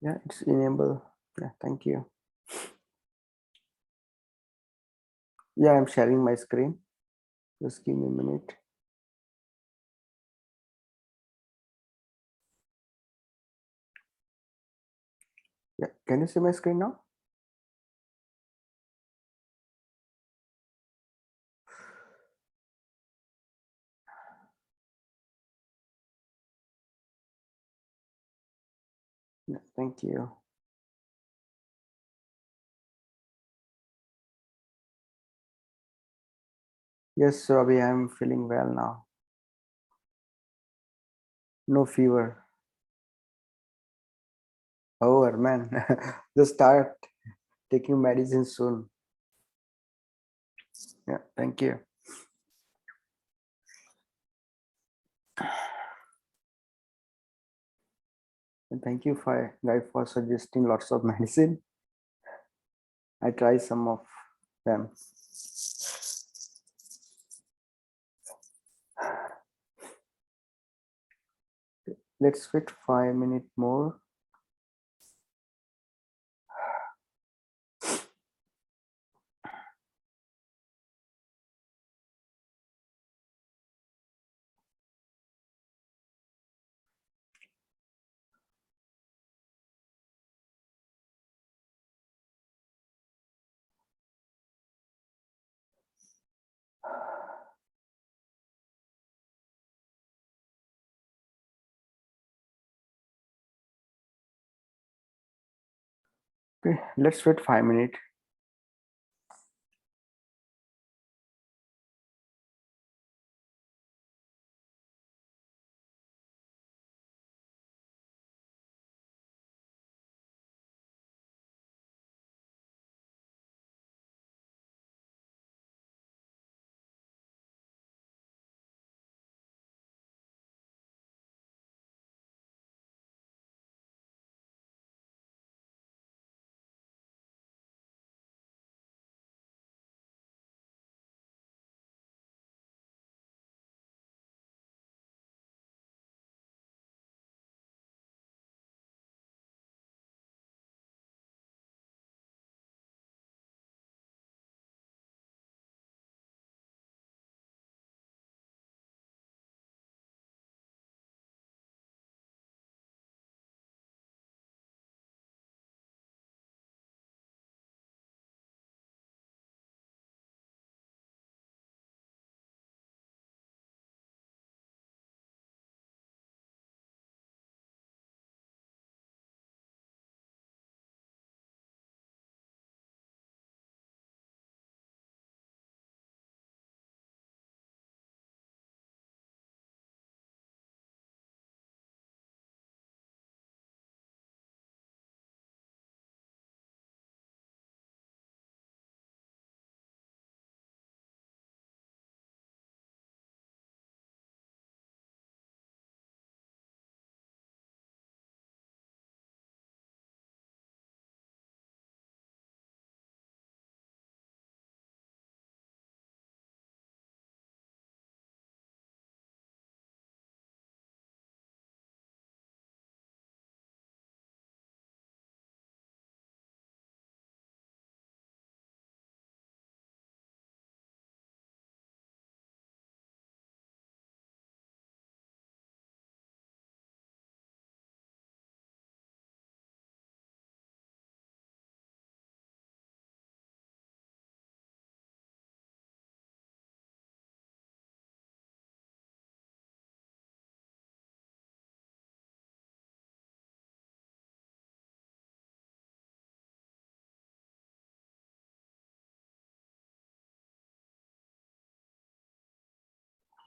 Yeah, it's enable. Yeah, thank you. Yeah, I'm sharing my screen. Just give me a minute. Yeah, can you see my screen now? Yeah, thank you. Yes, Robbie, I'm feeling well now. No fever. Oh, man, just start taking medicine soon. Yeah, thank you. And thank you, guy, for suggesting lots of medicine. I try some of them. Let's wait 5 minutes more. Okay, let's wait 5 minutes.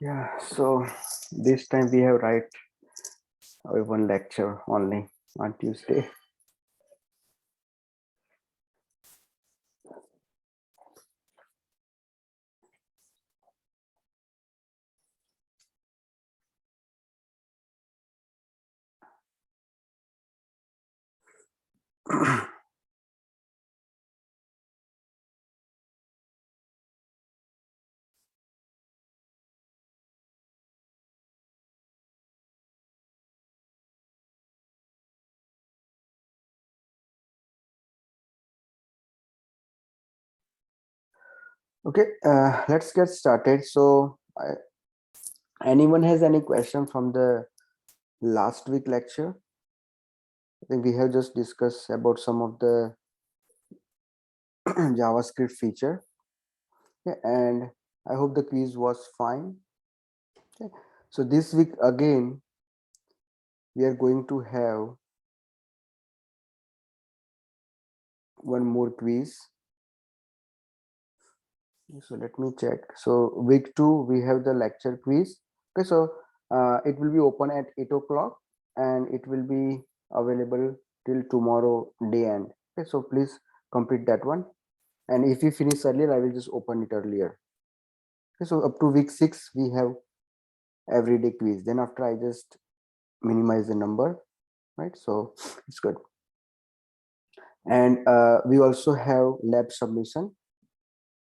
Yeah, so this time we have write one lecture only on Tuesday. Okay, let's get started. So, anyone has any question from the last week lecture? I think we have just discussed about some of the JavaScript feature. Okay, and I hope the quiz was fine. Okay, so this week again, we are going to have one more quiz. So let me check. So week 2, we have the lecture quiz. Okay, so it will be open at 8 o'clock and it will be available till tomorrow day end. Okay, so please complete that one. And if you finish earlier, I will just open it earlier. Okay, so up to week 6, we have everyday quiz. Then after I just minimize the number, right? So it's good. And we also have lab submission,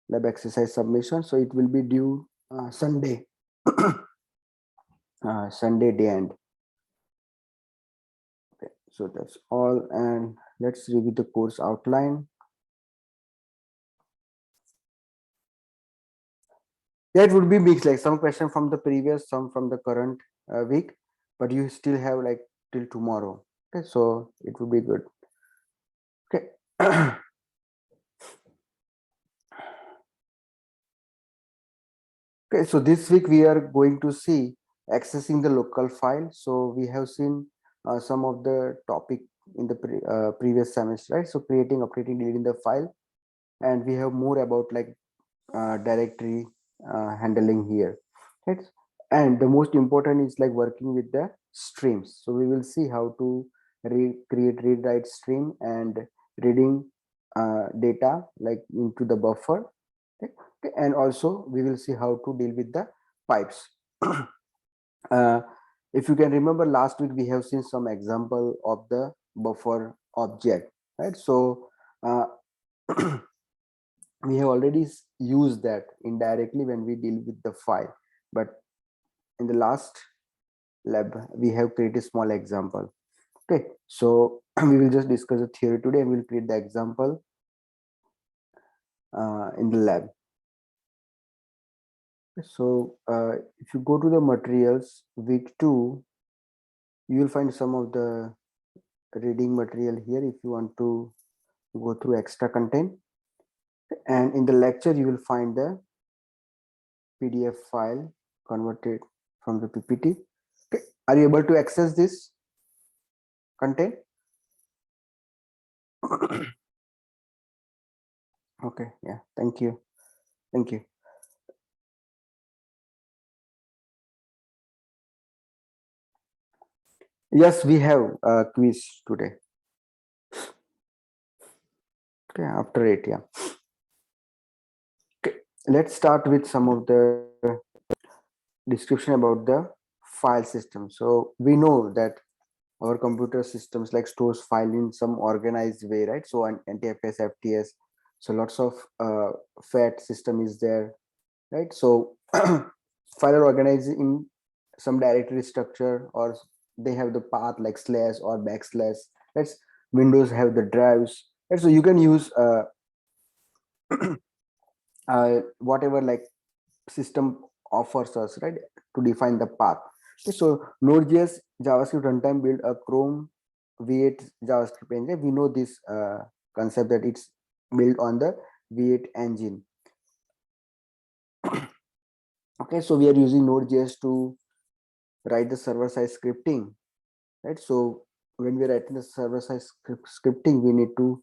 lab exercise submission. So it will be due Sunday. Sunday day end. Okay, so that's all, and let's review the course outline. Yeah, it would be mixed, like some question from the previous, some from the current week, but you still have like till tomorrow. Okay, so it would be good. Okay. Okay, so this week we are going to see accessing the local file. So we have seen some of the topic in the previous semester, right? So creating, updating, deleting the file, and we have more about like directory handling here, right? And the most important is like working with the streams. So we will see how to create read write stream and reading data like into the buffer. Okay? Okay, and also we will see how to deal with the pipes. uh, if you can remember, last week we have seen some example of the buffer object, right? So we have already used that indirectly when we deal with the file, but in the last lab we have created a small example. Okay, so we will just discuss the theory today and we'll create the example in the lab. So if you go to the materials week 2, you will find some of the reading material here if you want to go through extra content, and in the lecture you will find the PDF file converted from the PPT. Okay. Are you able to access this content? Okay, yeah, thank you. Thank you. Yes, we have a quiz today. Okay, after 8, yeah. Okay, let's start with some of the description about the file system. So we know that our computer systems like stores file in some organized way, right? So an NTFS, FTS, so lots of FAT system is there, right? So file are organized in some directory structure, or they have the path like slash or backslash. That's Windows have the drives, right? So you can use whatever like system offers us, right, to define the path. Okay, so Node.js JavaScript runtime build a Chrome V8 JavaScript engine. We know this concept that it's built on the V8 engine. Okay, so we are using Node.js to write the server-side scripting, right? So when we are writing the server-side scripting, we need to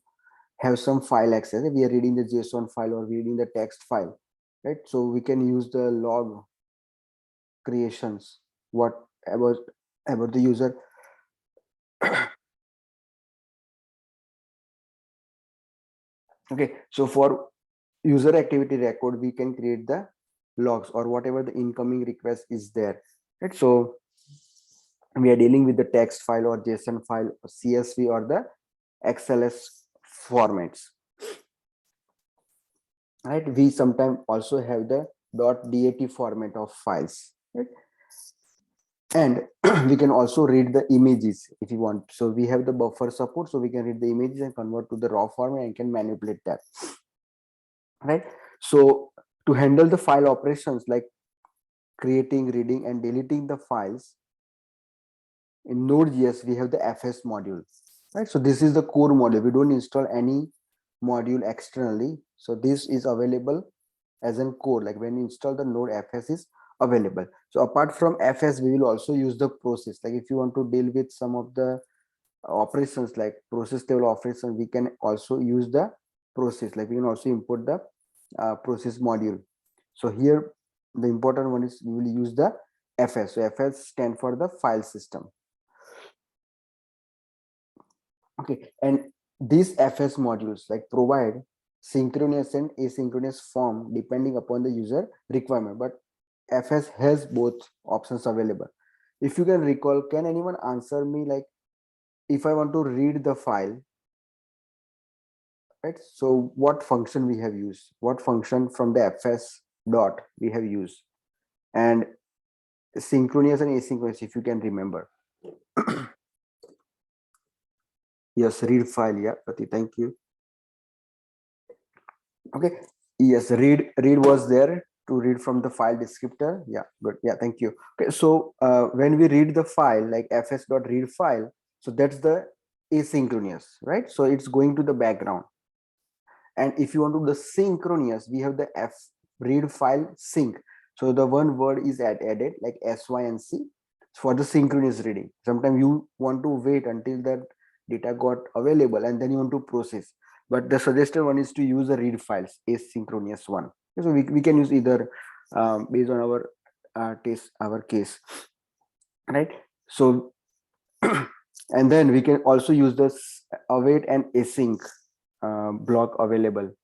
have some file access. We are reading the JSON file or reading the text file, right? So we can use the log creations, what about the user. Okay, so for user activity record, we can create the logs or whatever the incoming request is there, right? So we are dealing with the text file or JSON file or CSV or the XLS formats, right? We sometimes also have the .dat format of files, right? And we can also read the images if you want. So we have the buffer support, so we can read the images and convert to the raw format and can manipulate that, right? So To handle the file operations like creating, reading, and deleting the files in Node.js, we have the FS module, right? So this is the core module. We don't install any module externally. So this is available as in core. Like when you install the Node, FS is available. So apart from FS, we will also use the process. Like if you want to deal with some of the operations like process level operations, we can also use the process. Like we can also import the process module. So here the important one is we will use the FS. So FS stand for the file system. Okay, and these FS modules like provide synchronous and asynchronous form depending upon the user requirement, but FS has both options available. If you can recall, can anyone answer me, like if I want to read the file, right? So what function we have used, what function from the FS dot we have used, and synchronous and asynchronous, if you can remember. Yes, read file. Yeah, Pati, thank you. Okay, yes, read was there to read from the file descriptor. Yeah, good. Yeah, thank you. Okay, so when we read the file like fs.read file, so that's the asynchronous, right? So it's going to the background. And if you want to do the synchronous, we have the f read file sync. So the one word is added like sy and c for the synchronous reading. Sometimes you want to wait until that data got available and then you want to process, but the suggested one is to use the read files asynchronous one. So we can use either based on our our case, right? So and then we can also use this await and async block available.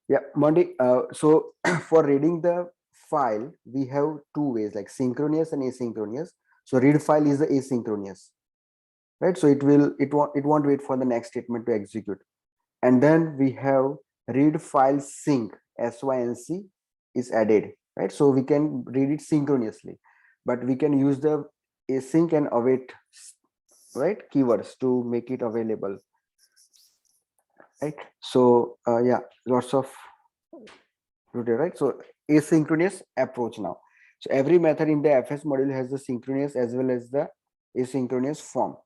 Yeah, Monday. So for reading the file, we have two ways, like synchronous and asynchronous. So read file is the asynchronous, right? So it won't wait for the next statement to execute. And then we have read file sync, sync is added, right? So we can read it synchronously, but we can use the async and await, right, keywords to make it available, right? So yeah, lots of right? So asynchronous approach now. So every method in the FS module has the synchronous as well as the asynchronous form.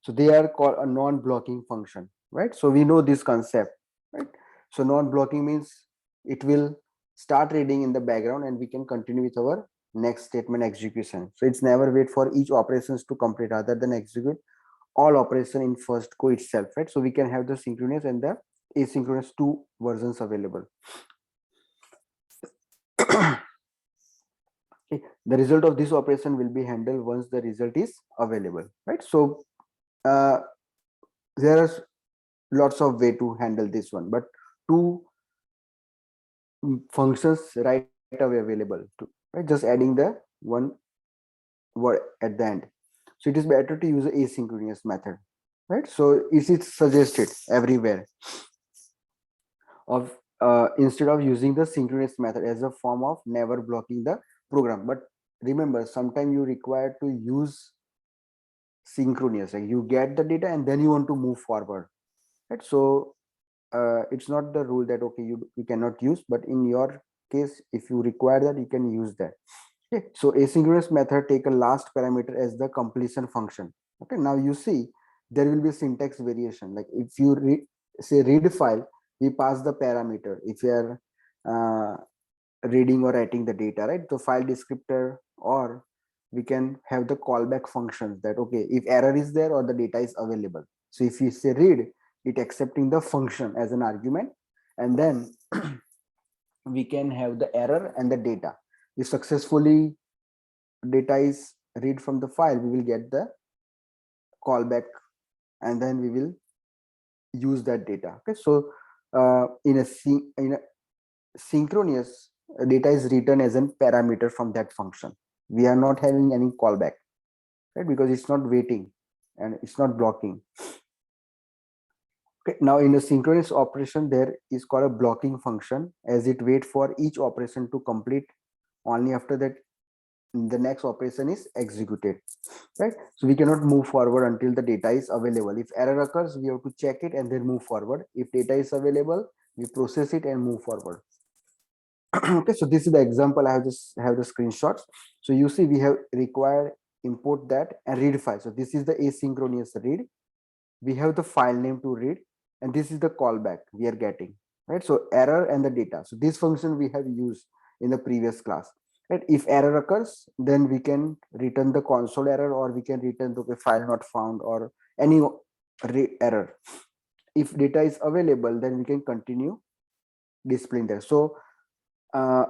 So they are called a non-blocking function, right? So we know this concept, right? So non-blocking means it will start reading in the background and we can continue with our next statement execution. So it's never wait for each operations to complete other than execute all operation in first go itself, right? So we can have the synchronous and the asynchronous two versions available. Okay, the result of this operation will be handled once the result is available, right? So there are lots of way to handle this one, but two functions right away available to, right? Just adding the one word at the end. So it is better to use the asynchronous method, right? So it is suggested everywhere of instead of using the synchronous method as a form of never blocking the program. But remember, sometimes you require to use synchronous, like you get the data and then you want to move forward, right? So it's not the rule that okay you cannot use, but in your case if you require that you can use that. Okay, so asynchronous method take a last parameter as the completion function. Okay, now you see there will be a syntax variation. Like if you say read file, we pass the parameter if you are uh, reading or writing the data, right? The file descriptor, or we can have the callback functions that okay if error is there or the data is available. So if you say read, it accepting the function as an argument, and then we can have the error and the data. If successfully data is read from the file, we will get the callback and then we will use that data. Okay, so in a synchronous data is written as a parameter from that function. We are not having any callback, right? Because it's not waiting and it's not blocking. Okay, now in a synchronous operation, there is called a blocking function, as it wait for each operation to complete. Only after that, the next operation is executed, right? So we cannot move forward until the data is available. If error occurs, we have to check it and then move forward. If data is available, we process it and move forward. Okay, so this is the example. I have just have the screenshots. So you see we have require import that and read file. So this is the asynchronous read. We have the file name to read, and this is the callback we are getting, right? So error and the data. So this function we have used in the previous class, right? If error occurs, then we can return the console error, or we can return the file not found, or any error. If data is available, then we can continue displaying there. So uh,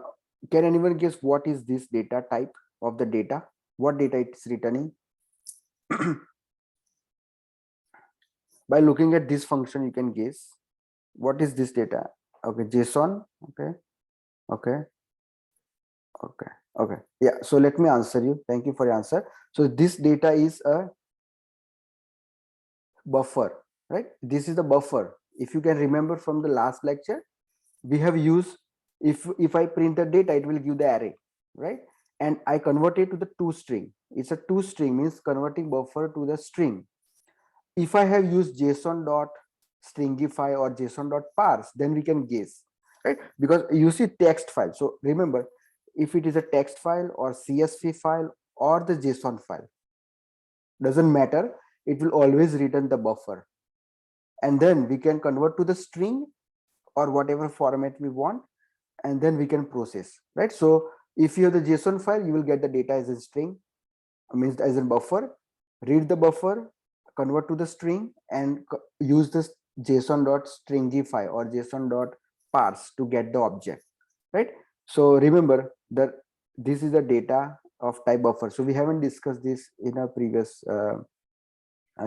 can anyone guess what is this data type of the data? What data it's returning? By looking at this function, you can guess what is this data. Okay, JSON. Okay, okay, okay, okay. Yeah, so let me answer you. Thank you for your answer. So this data is a buffer, right? This is the buffer. If you can remember from the last lecture, we have used, if I print the data, it will give the array, right? And I convert it to the toString. It's a toString, means converting buffer to the string. If I have used JSON dot stringify or JSON dot parse, then we can guess, right? Because you see text file. So remember, if it is a text file or CSV file or the JSON file, doesn't matter, it will always return the buffer. And then we can convert to the string or whatever format we want, and then we can process, right? So if you have the JSON file, you will get the data as a string, means as a buffer, read the buffer, convert to the string, and use this JSON dot stringify or JSON dot parse to get the object, right? So remember that this is the data of type buffer. So we haven't discussed this in a previous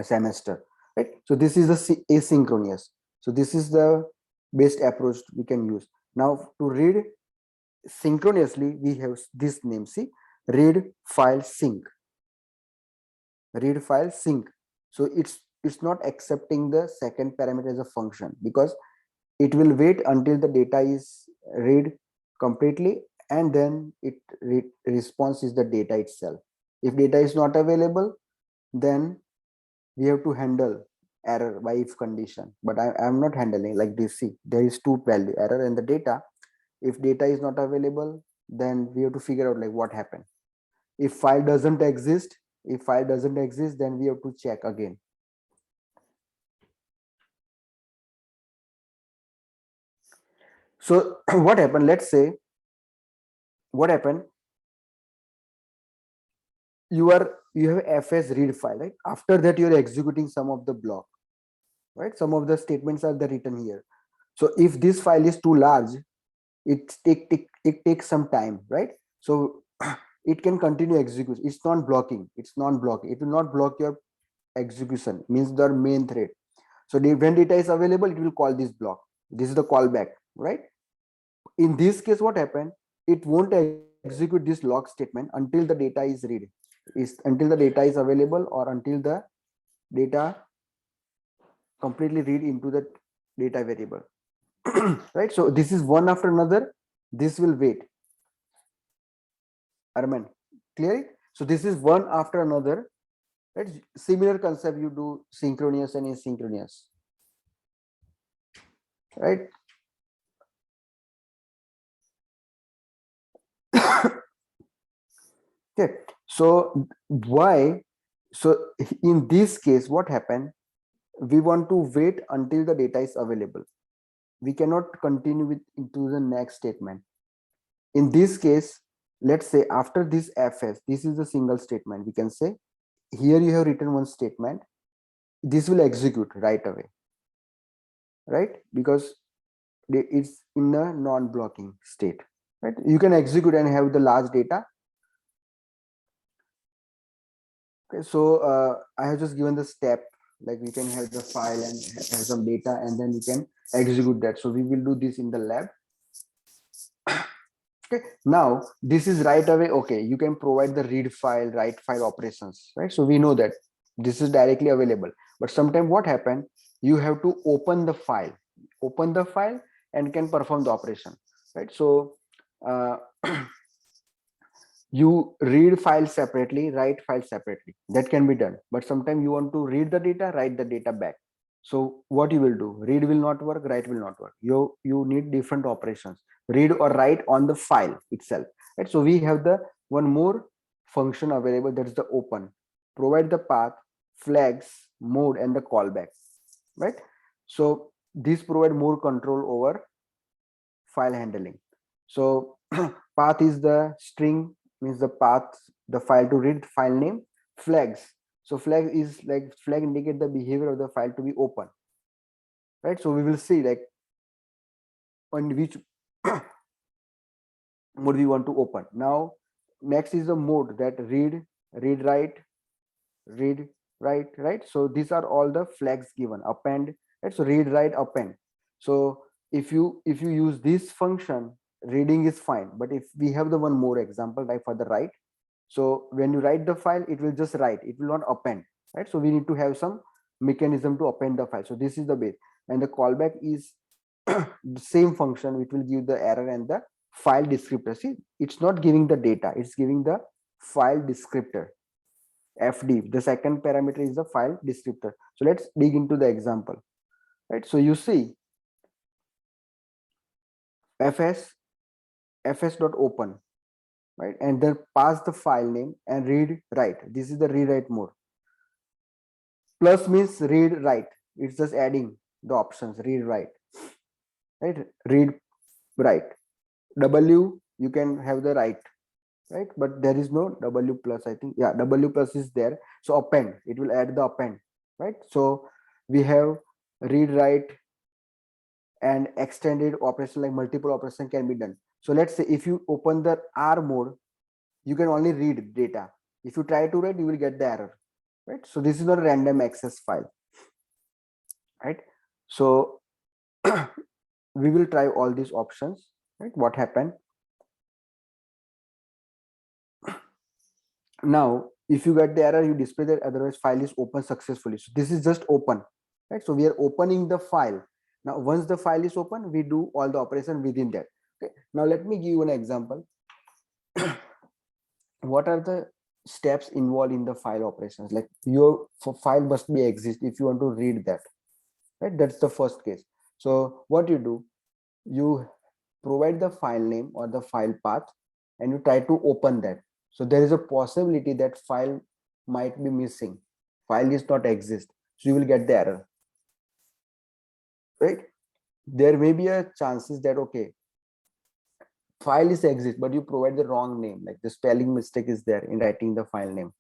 semester, right? So this is the asynchronous. So this is the best approach we can use. Now to read synchronously, we have this name, see, read file sync. Read file sync. So it's not accepting the second parameter as a function, because it will wait until the data is read completely, and then it response is the data itself. If data is not available, then we have to handle error by if condition, but I am not handling like this. See, there is two value, error and the data. If data is not available, then we have to figure out like what happened. If file doesn't exist, then we have to check again. So what happened, let's say, what happened, you have fs read file, right? After that you're executing some of the block, right? Some of the statements are the written here. So if this file is too large, it takes some time, right? So it can continue execution. It's non-blocking. It will not block your execution, means the main thread. So when data is available, it will call this block. This is the callback, right? In this case, what happened, it won't execute this log statement until the data is read, until the data is available, or until the data completely read into the data variable. Right? So this is one after another. This will wait. Arman, clear it? So this is one after another. Right? Similar concept you do synchronous and asynchronous. Right? Okay. So why? So in this case, what happened? We want to wait until the data is available. We cannot continue with into the next statement. In this case, let's say after this fs, this is a single statement. We can say here you have written one statement. This will execute right away, right? Because it's in a non-blocking state, right? You can execute and have the large data. Okay, so I have just given the step, like we can have the file and have some data, and then we can execute that. So we will do this in the lab. Okay, now this is right away. Okay, you can provide the read file, write file operations, right? So we know that this is directly available. But sometimes what happen, you have to open the file and can perform the operation, right? So uh, you read file separately, write file separately. That can be done. But sometimes you want to read the data, write the data back. So what you will do, read will not work, write will not work. You need different operations, read or write on the file itself, right? So we have the one more function available, that is the open. Provide the path, flags, mode, and the callback, right? So this provide more control over file handling. So path is the string, means the path, the file to read, file name. Flags, so flag is like, flag indicate the behavior of the file to be open, right? So we will see like on which mode we want to open. Now next is the mode, that read, read write, read write, right? So these are all the flags given. Append, right? So read write append. So if you use this function, reading is fine, but if we have the one more example, like for the write, so when you write the file, it will just write, it will not append, right? So we need to have some mechanism to append the file. So this is the base, and the callback is the same function which will give the error and the file descriptor. See, it's not giving the data, it's giving the file descriptor, fd. The second parameter is the file descriptor. So let's dig into the example, right? So you see fs dot open, right? And then pass the file name and read write. This is the read write mode. Plus means read write, it's just adding the options, read write, right? Read write. W, you can have the write, right? But there is no w plus, I think. Yeah, w plus is there. So append, it will add the append, right? So we have read write and extended operation, like multiple operation can be done. So let's say if you open the R mode, you can only read data. If you try to write, you will get the error, right? So this is not a random access file, right? So we will try all these options, right? What happened now, if you get the error, you display that otherwise file is open successfully. So this is just open, right? So we are opening the file. Now once the file is open, we do all the operation within that. Okay, now let me give you an example. What are the steps involved in the file operations? Like your file must be exist if you want to read that, right? That's the first case. So what you do, you provide the file name or the file path and you try to open that. So there is a possibility that file might be missing, file is not exist, so you will get the error, right? There may be a chances that okay, file is exist, but you provide the wrong name, like the spelling mistake is there in writing the file name,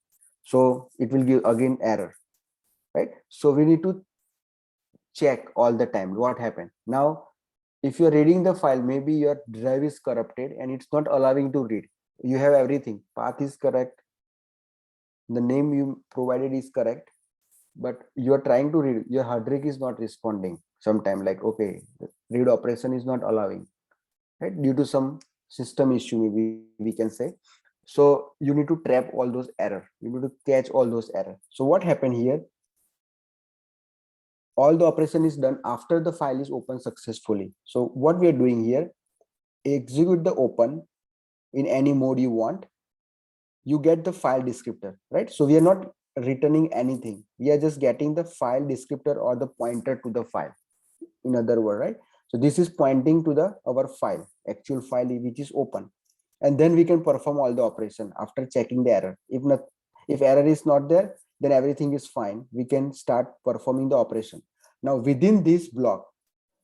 so it will give again error, right? So we need to check all the time what happened. Now if you're reading the file, maybe your drive is corrupted and it's not allowing to read. You have everything, path is correct, the name you provided is correct, but you are trying to read, your hard disk is not responding sometime, like okay, the read operation is not allowing, right? Due to some system issue, maybe we can say. So you need to trap all those error, you need to catch all those error. So what happened here, all the operation is done after the file is opened successfully. So what we are doing here, execute the open in any mode you want, you get the file descriptor, right? So we are not returning anything, we are just getting the file descriptor or the pointer to the file, in other word, right? So this is pointing to the our file, actual file which is open, and then we can perform all the operation after checking the error. If not, if error is not there, then everything is fine, we can start performing the operation. Now within this block,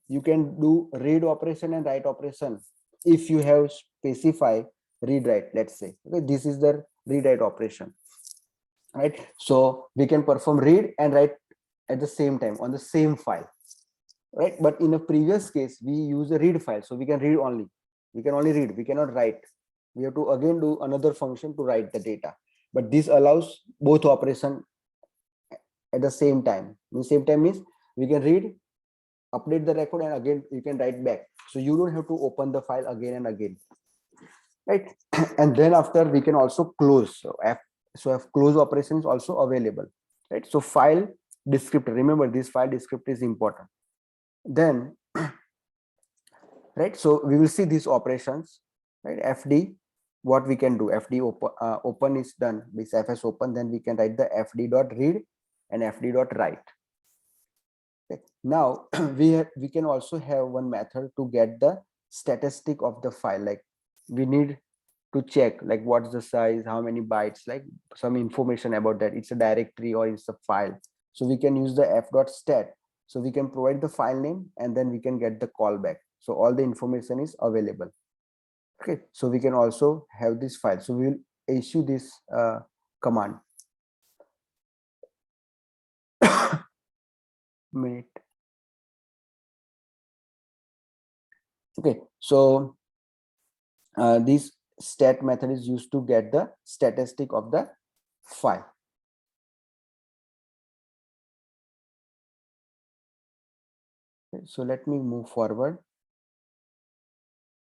you can do read operation and write operation if you have specify read write. Let's say okay, this is the read write operation, right? So we can perform read and write at the same time on the same file, right? But in a previous case, we use a read file, so we can read only, we can only read, we cannot write. We have to again do another function to write the data, but this allows both operation at the same time. The same time means we can read, update the record, and again you can write back, so you don't have to open the file again and again, right? And then after we can also close. So if close operation is also available, right? So file descriptor, remember this file descriptor is important. Then right, so we will see these operations, right? Fd, what we can do, fd open is done, this fs open, then we can write the fd dot read and fd dot write. Okay. Now we can also have one method to get the statistic of the file. Like we need to check like what's the size, how many bytes, like some information about that. It's a directory or it's a file. So we can use the f.stat. So we can provide the file name and then we can get the callback. So all the information is available. Okay, so we can also have this file. So we will issue this command. Minute. Okay, so this stat method is used to get the statistic of the file. Okay, so let me move forward.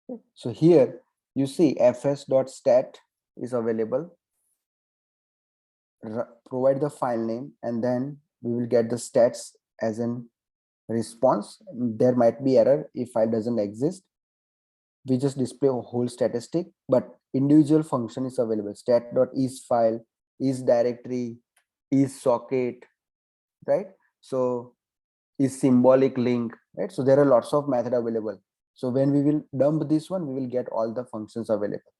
Okay, so here you see fs.stat is available. Provide the file name and then we will get the stats as an response. There might be error if file doesn't exist. We just display a whole statistic, but individual function is available. Stat.isFile, isDirectory, isSocket, right? So is symbolic link, right? So there are lots of method available. So when we will dump this one, we will get all the functions available.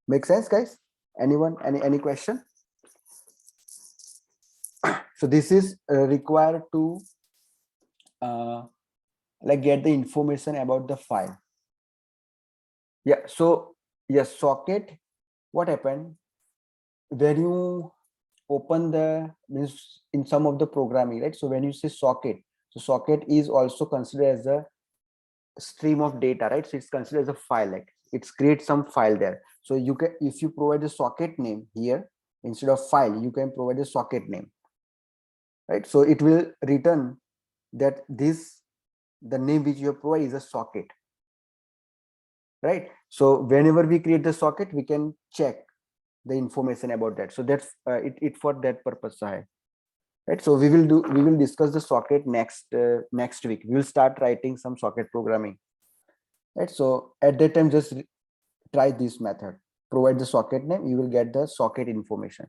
Make sense, guys? Anyone, any question? So this is required to like get the information about the file. Yeah, so yes, socket, what happened when you open the, means in some of the programming, right? So when you say socket, so socket is also considered as a stream of data, right? So it's considered as a file, like it's create some file there. So you can, if you provide the socket name here instead of file, you can provide the socket name, right? So it will return that this, the name which you have provided is a socket, right? So whenever we create the socket, we can check the information about that. So that's it for that purpose, Sahai. Right, so we will discuss the socket next week. We will start writing some socket programming, right? So at that time, just try this method. Provide the socket name, you will get the socket information.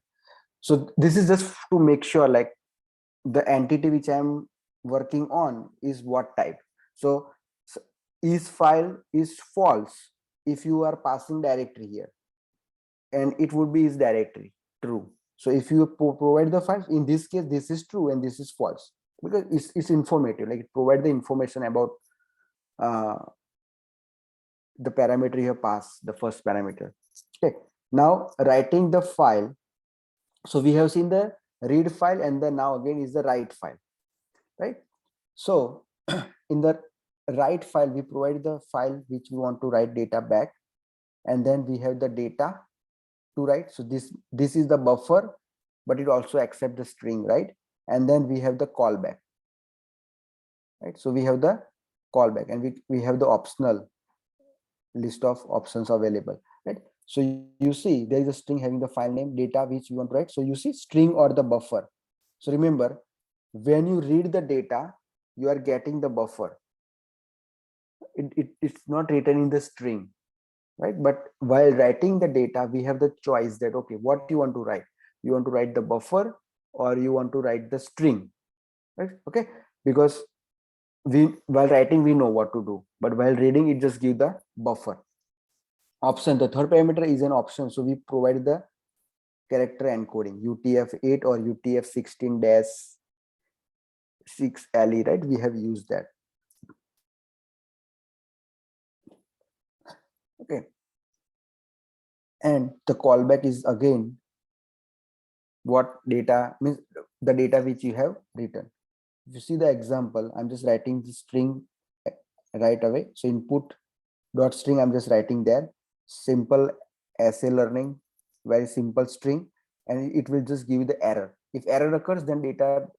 So this is just to make sure like the entity which I'm working on is what type. So is file is false if you are passing directory here, and it would be is directory true. So if you provide the files, in this case this is true and this is false, because it's informative, like it provide the information about uh, the parameter you have passed, the first parameter. Okay, now writing the file. So we have seen the read file and then now again is the write file, right? So in the write file, we provide the file which we want to write data back, and then we have the data to write. So this is the buffer, but it also accepts the string, right? And then we have the callback, right? So we have the callback and we have the optional list of options available, right? So you see there is a string having the file name, data which you want to write. So you see string or the buffer. So remember, when you read the data, you are getting the buffer. It's not written in the string, right? But while writing the data, we have the choice that, okay, what you want to write? You want to write the buffer or you want to write the string, right? Okay, because we, while writing, we know what to do, but while reading, it just give the buffer option. The third parameter is an option, so we provide the character encoding, UTF-8 or UTF-16-6 LE, right? We have used that. Okay, and the callback is again what data means, the data which you have written. If you see the example, I'm just writing the string right away. So input dot string, I'm just writing there, simple essay learning, very simple string, and it will just give you the error. If error occurs, then data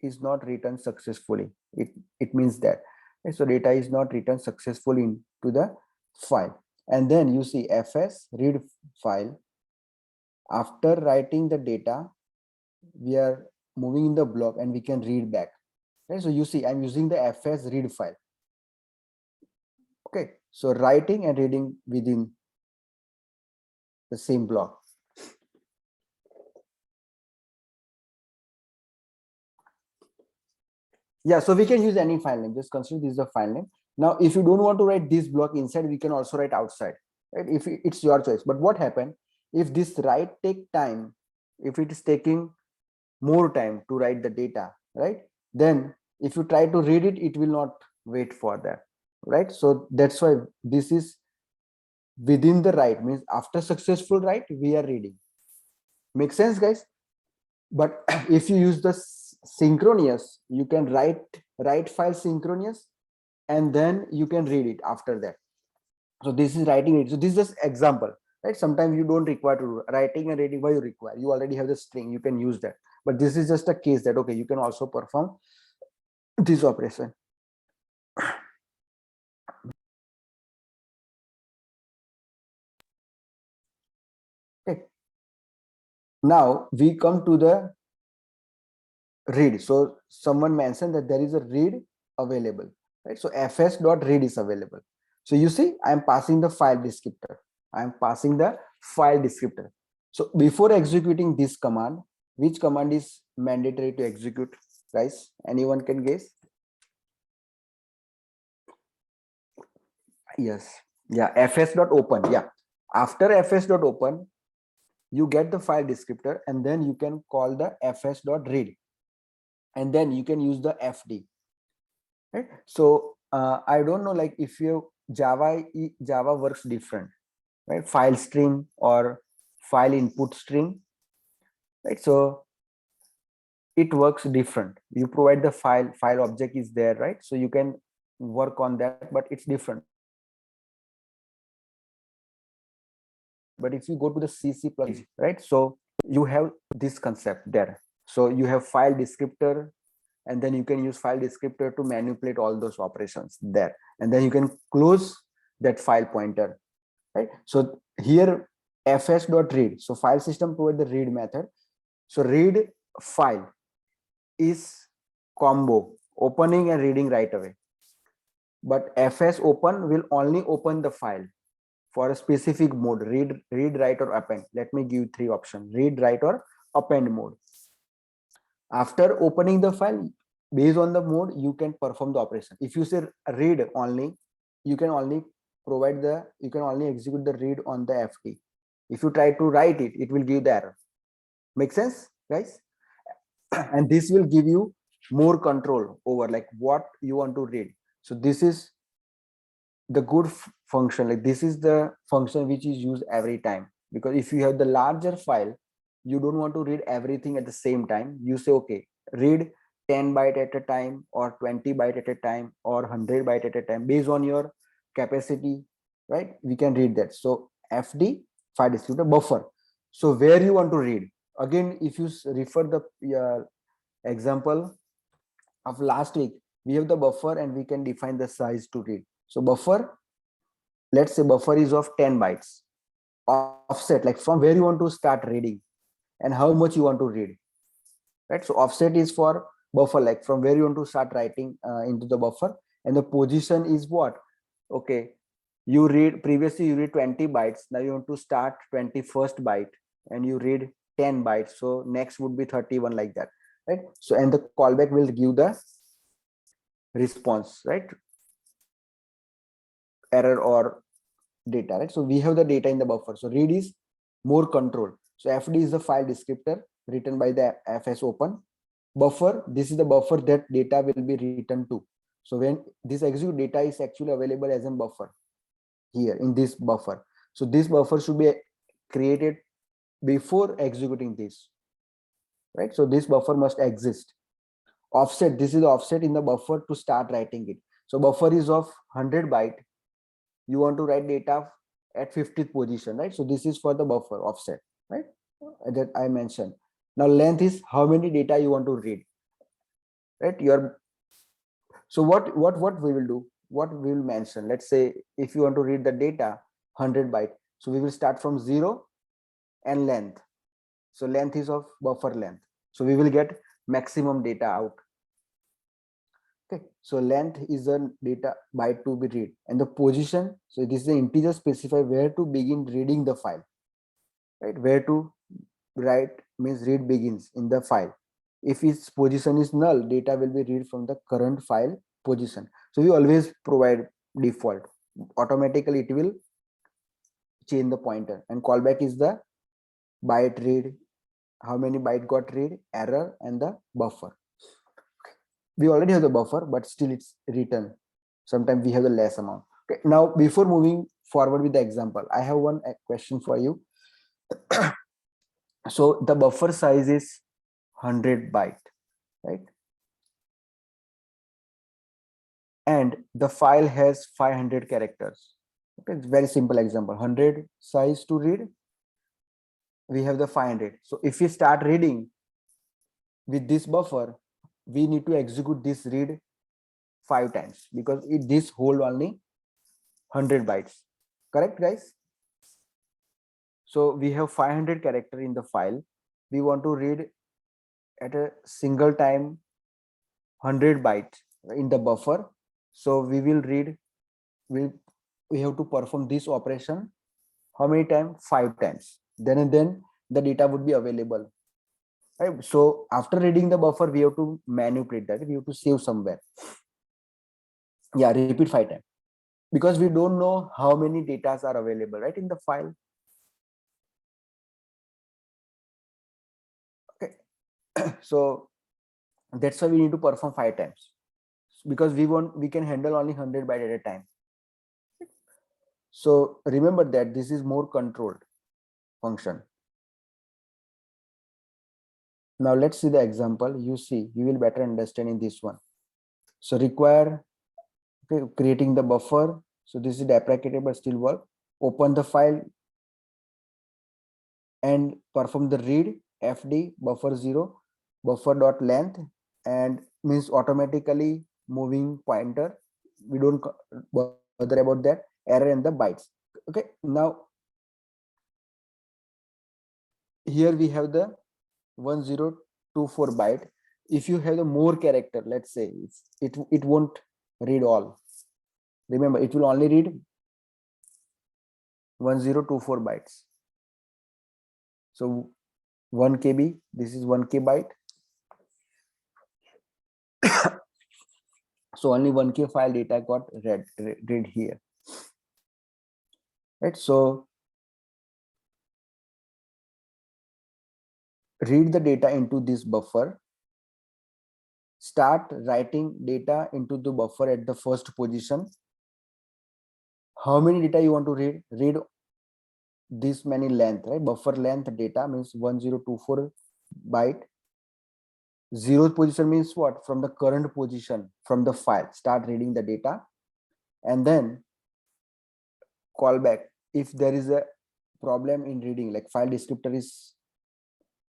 is not written successfully. It means that, okay, so data is not written successfully into the file. And then you see fs read file. After writing the data, we are moving in the block and we can read back, right? So you see I'm using the fs read file. Okay, so writing and reading within the same block. Yeah, so we can use any file name. Just consider this is the file name. Now, if you don't want to write this block inside, we can also write outside, right? If it's your choice. But what happened if this write take time, if it is taking more time to write the data, right? Then if you try to read it, it will not wait for that, right? So that's why this is within the write, means after successful write, we are reading. Make sense, guys? But if you use the synchronous, you can write file synchronous, and then you can read it after that. So this is writing it. So this is just example, right? Sometimes you don't require to writing and reading. Why you require? You already have the string, you can use that. But this is just a case that okay, you can also perform this operation. Okay. Now we come to the read. So someone mentioned that there is a read available, right? So fs.read is available. So you see, I'm passing the file descriptor. I'm passing the file descriptor. So before executing this command, which command is mandatory to execute, guys? Anyone can guess? Yes. Yeah, fs.open. Yeah. After fs.open, you get the file descriptor, and then you can call the fs.read, and then you can use the fd, right? So I don't know, like if you Java works different, right? File string or file input string, right? So it works different. You provide the file object is there, right? So you can work on that, but it's different. But if you go to the C plus, right? So you have this concept there. So you have file descriptor, and then you can use file descriptor to manipulate all those operations there, and then you can close that file pointer, right? So here fs.read, so file system provide the read method. So read file is combo opening and reading right away, but fs open will only open the file for a specific mode: read, write, or append. Let me give three options: read, write, or append mode. After opening the file, based on the mode, you can perform the operation. If you say read only, you can only you can only execute the read on the fd. If you try to write it, it will give the error. Make sense, guys? And this will give you more control over like what you want to read. So this is the good function. Like this is the function which is used every time, because if you have the larger file, you don't want to read everything at the same time. You say okay, read 10 byte at a time, or 20 byte at a time, or 100 byte at a time, based on your capacity, right? We can read that. So fd, file descriptor, buffer. So where you want to read, again, if you refer the example of last week, we have the buffer and we can define the size to read. So buffer, let's say buffer is of 10 bytes. Offset, like from where you want to start reading and how much you want to read, right? So offset is for buffer, like from where you want to start writing into the buffer. And the position is what? Okay, you read previously you read 20 bytes, now you want to start 21st byte, and you read 10 bytes, so next would be 31, like that, right? So and the callback will give the response, right? Error or data, right? So we have the data in the buffer. So read is more control. So fd is the file descriptor written by the fs open. Buffer, this is the buffer that data will be written to. So when this execute, data is actually available as a buffer here in this buffer. So this buffer should be created before executing this, right? So this buffer must exist. Offset, this is the offset in the buffer to start writing it. So buffer is of 100 byte, you want to write data at 50th position, right? So this is for the buffer offset, right? That I mentioned. Now length is how many data you want to read, right? So what we will do, what we will mention, let's say if you want to read the data 100 byte, so we will start from 0 and length. So length is of buffer length, so we will get maximum data out. Okay, so length is the data byte to be read, and the position, so this is the integer specify where to begin reading the file, right? Where to write means read begins in the file. If its position is null, data will be read from the current file position. So we always provide default. Automatically it will change the pointer, and callback is the byte read, how many byte got read, error, and the buffer. We already have the buffer, but still it's written. Sometimes we have the less amount. Okay, now before moving forward with the example, I have one question for you. So the buffer size is 100 byte, right? And the file has 500 characters. Okay, it's very simple example. 100 size to read, we have the 500. So if we start reading with this buffer, we need to execute this read 5 times, because this hold only 100 bytes. Correct, guys? So we have 500 character in the file. We want to read at a single time 100 bytes in the buffer. So we will read, we have to perform this operation how many times? 5 times. Then and then the data would be available. Right? So after reading the buffer, we have to manipulate that. We have to save somewhere. Yeah, repeat 5 times, because we don't know how many datas are available, right, in the file. Okay. So that's why we need to perform 5 times, because we can handle only 100 byte at a time. So remember that this is more controlled function. Now let's see the example. You see, you will better understand in this one. So require, okay, creating the buffer. So this is deprecated but still work. Open the file and perform the read fd buffer0 buffer.length, and means automatically moving pointer. We don't bother about that. Error and the bytes. Okay, now here we have the 1024 byte. If you have the more character, let's say it won't read all. Remember, it will only read 1024 bytes. So 1 KB, this is 1K byte. So only 1K file data got read here, right? So read the data into this buffer. Start writing data into the buffer at the first position. How many data you want to read? Read this many length, right? Buffer length data means 1024 byte. Zero position means what? From the current position from the file. Start reading the data, and then call back if there is a problem in reading, like file descriptor is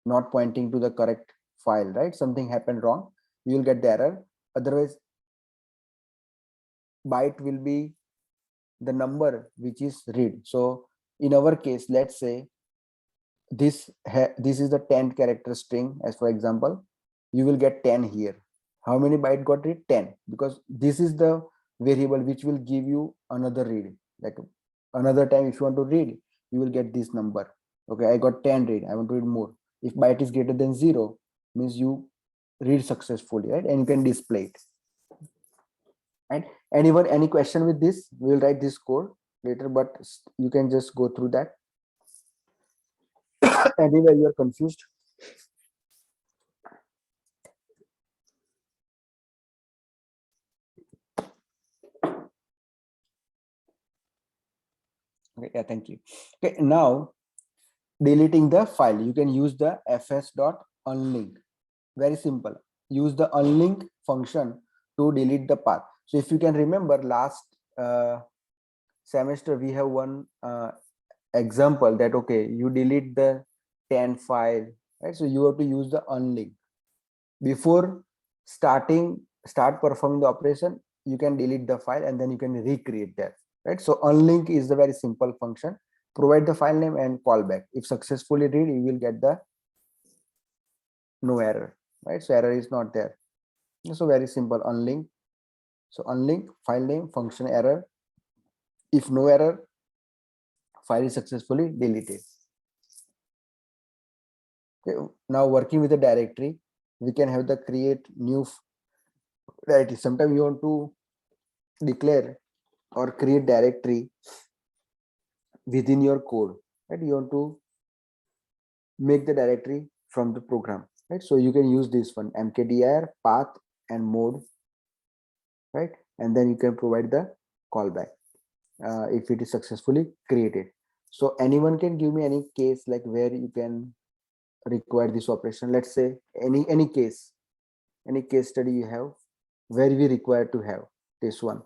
not pointing to the correct file, right? Something happened wrong, you will get the error. Otherwise, byte will be the number which is read. So in our case, let's say this is the 10 character string, as for example, you will get 10 here. How many byte got read? 10, because this is the variable which will give you another read. Like another time, if you want to read, you will get this number. Okay, I got 10 read, I want to read more. If byte is greater than 0, means you read successfully, right? And you can display it. And anyone, any question with this? We will write this code later, but you can just go through that. Anywhere you are confused. Okay, yeah, thank you. Okay, now deleting the file, you can use the fs.unlink. Very simple. Use the unlink function to delete the path. So if you can remember, last semester we have one example that, okay, you delete the 10 file, right? So you have to use the unlink before start performing the operation. You can delete the file and then you can recreate that, right? So unlink is the very simple function. Provide the file name and call back. If successfully read, you will get the no error, right? So error is not there. So very simple, unlink. So unlink file name, function, error. If no error, file is successfully deleted. Okay, now working with the directory. we can have the create new directory. Sometimes you want to declare or create directory within your code, right? You want to make the directory from the program, right? So you can use this one, mkdir path and mode, right? And then you can provide the callback if it is successfully created. So anyone can give me any case like where you can require this operation. Let's say any case, any case study you have where we require to have this one.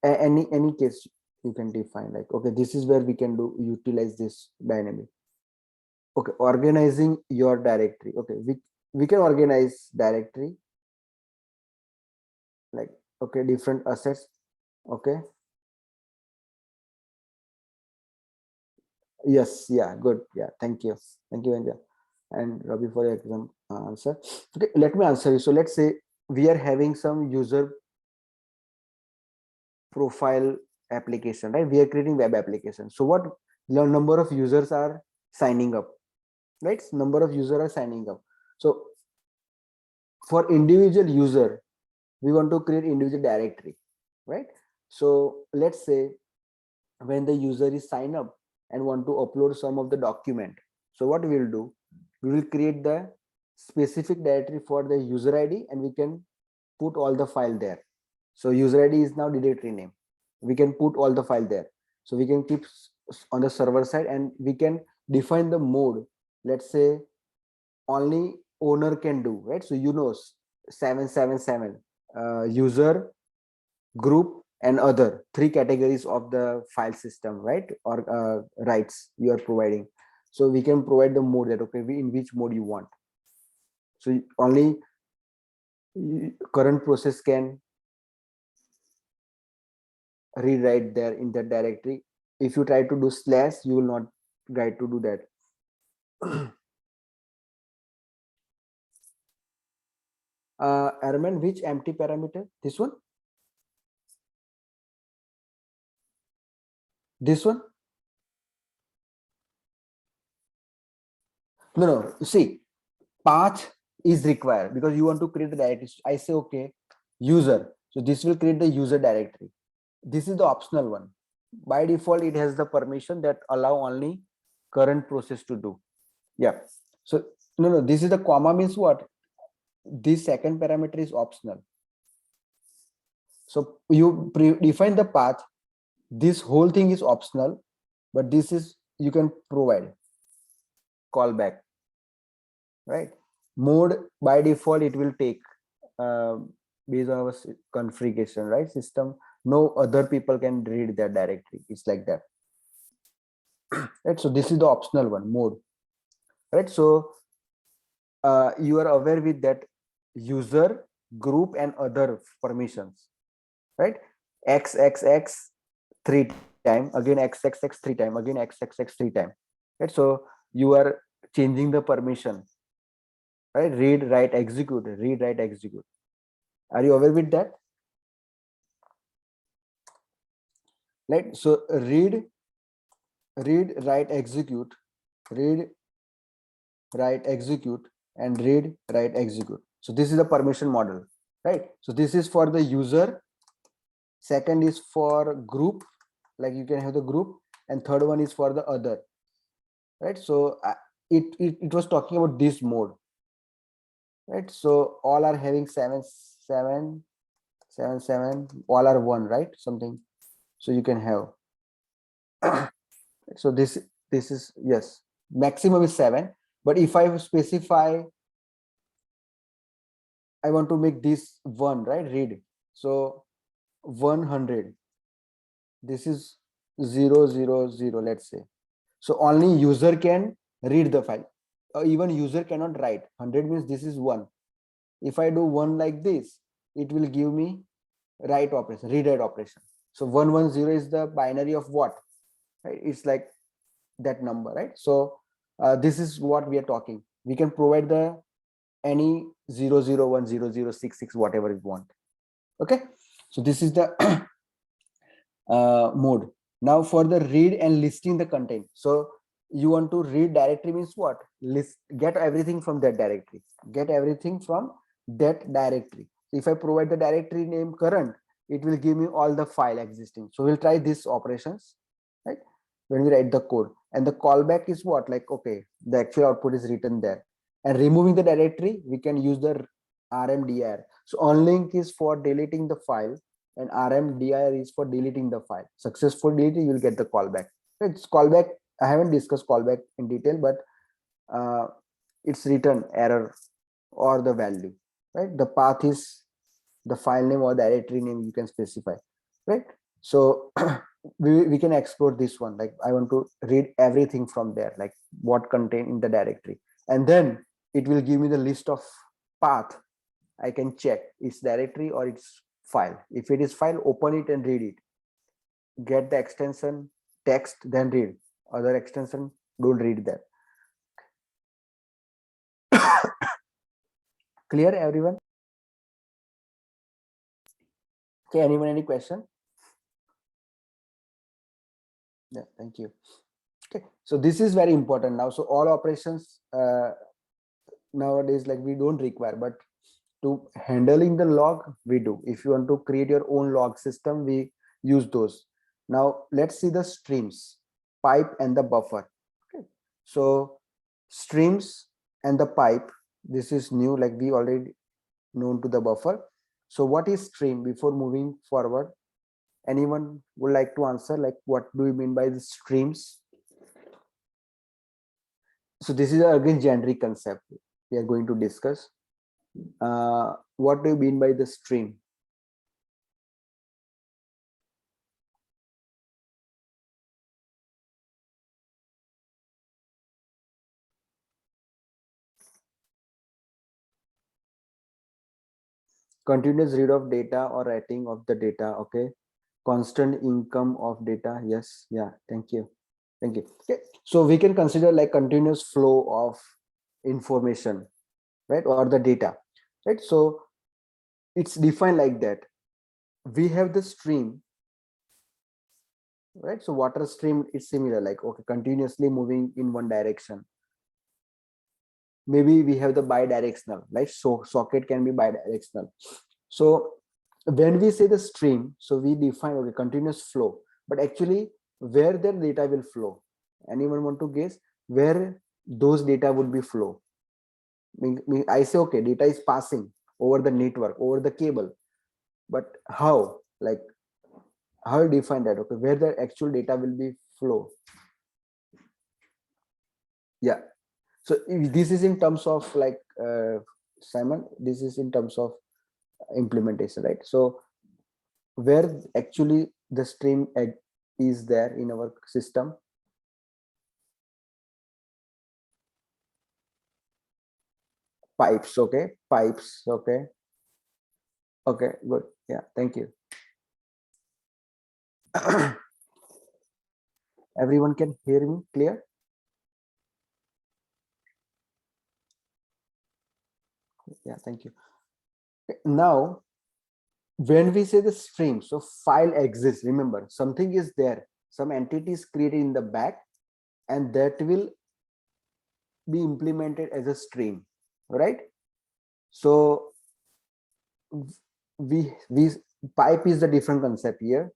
Any case you can define, like, okay, this is where we can do utilize this dynamic. Okay, organizing your directory. Okay, we can organize directory like, okay, different assets. Okay, yes, yeah, good, yeah, thank you, Anja and Ravi for your exam answer. Okay, let me answer you. So let's say we are having some user profile application, right? We are creating web application. So what the number of users are signing up, right? Number of users are signing up. So for individual user, we want to create individual directory, right? So let's say when the user is sign up and want to upload some of the document, so what we will do, we will create the specific directory for the user ID and we can put all the file there. So user ID is now directory name, we can put all the file there. So we can keep on the server side and we can define the mode. Let's say only owner can do, right? So 777 user, group and other, three categories of the file system, right? Or rights you are providing. So we can provide the mode that, okay, in which mode you want. So only current process can rewrite there in that directory. If you try to do slash, you will not try to do that. Arman, which empty parameter? This one? This one? No. See, path is required because you want to create the directory. I say, okay, user. So this will create the user directory. This is the optional one. By default, it has the permission that allow only current process to do. Yeah. So no, this is the comma means what? This second parameter is optional. So you define the path. This whole thing is optional, but this is you can provide callback, right? Mode by default it will take based on our configuration, right? System. No other people can read that directory. It's like that, right? So this is the optional one, mode, right? So you are aware with that user, group and other permissions, right? XXX 3 times, again XXX 3 times, again XXX 3 times, right? So you are changing the permission, right? Read, write, execute, read, write, execute. Are you aware with that? Right? So read, write, execute, read, write, execute, and read, write, execute. So this is the permission model, right? So this is for the user. Second is for group, like you can have the group, and third one is for the other, right? So it was talking about this mode, right? So all are having 7 all are one, right? Something. So you can have. So this is, yes, maximum is 7, but if I specify I want to make this one, right? Read. So 100. This is 000, let's say. So only user can read the file. Even user cannot write. 100 means this is 1. If I do 1 like this, it will give me write operation, read write operation. So 110 is the binary of what? Right? It's like that number, right? So this is what we are talking. We can provide the any 0010066 whatever we want. Okay, so this is the mode. Now for the read and listing the content. So you want to read directory means what? List, get everything from that directory, get everything from that directory. If I provide the directory name current, it will give me all the file existing. So we'll try these operations, right, when we write the code. And the callback is what? Like, okay, the actual output is written there. And removing the directory, we can use the rmdir. So onlink is for deleting the file, and rmdir is for deleting the file. Successful deleting, you will get the callback. It's callback. I haven't discussed callback in detail, but it's return error or the value, right? The path is the file name or directory name you can specify, right? So we can explore this one. Like, I want to read everything from there, like what contain in the directory, and then it will give me the list of path. I can check it's directory or it's file. If it is file, open it and read it. Get the extension text, then read. Other extension, don't read that. Clear, everyone? Okay, anyone, any question? Yeah, thank you. Okay, so this is very important now. So all operations nowadays, like, we don't require, but to handling the log, we do. If you want to create your own log system, we use those. Now let's see the streams, pipe and the buffer. Okay, so streams and the pipe, this is new, like we already known to the buffer. So what is stream? Before moving forward, anyone would like to answer, like, what do you mean by the streams? So this is again generic concept we are going to discuss. What do you mean by the stream? Continuous read of data or writing of the data. Okay, constant income of data. Yes, yeah, thank you, thank you. Okay, so we can consider like continuous flow of information, right, or the data, right? So it's defined like that. We have the stream, right? So water stream is similar, like, okay, continuously moving in one direction. Maybe we have the bidirectional, right? So socket can be bidirectional. So when we say the stream, so we define, okay, continuous flow, but actually where the data will flow? Anyone want to guess where those data would be flow? I say, okay, data is passing over the network, over the cable, but how? Like, how you define that? Okay, where the actual data will be flow? Yeah. So if this is in terms of like Simon, this is in terms of implementation, right? So where actually the stream is there in our system? Pipes. Okay, pipes. Okay, okay, good. Yeah, thank you. Everyone can hear me clear? Yeah, thank you. Okay, now when we say the stream, so file exists, remember, something is there, some entity is created in the back, and that will be implemented as a stream, right? So we pipe is the different concept here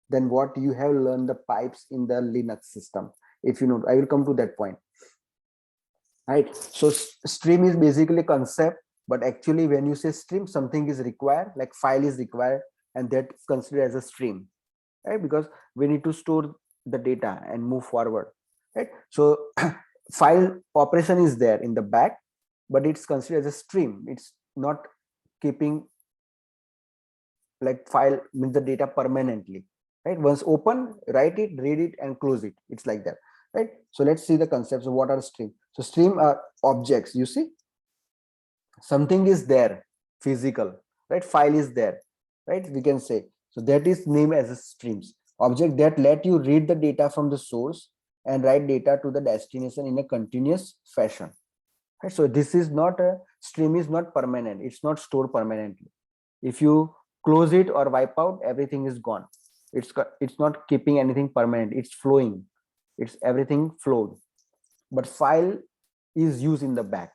than what you have learned the pipes in the Linux system. If you know, I will come to that point, right? So stream is basically concept, but actually when you say stream, something is required, like file is required, and that's considered as a stream, right? Because we need to store the data and move forward, right? So file operation is there in the back, but it's considered as a stream. It's not keeping, like, file means the data permanently, right? Once open, write it, read it, and close it. It's like that, right? So let's see the concepts of what are stream. So stream are objects. You see, something is there, physical, right? File is there, right? We can say, so that is named as a streams. Object that let you read the data from the source and write data to the destination in a continuous fashion, right? So this is not a stream, is not permanent, it's not stored permanently. If you close it or wipe out, everything is gone. It's not keeping anything permanent, it's flowing, it's everything flowed. but file is used in the back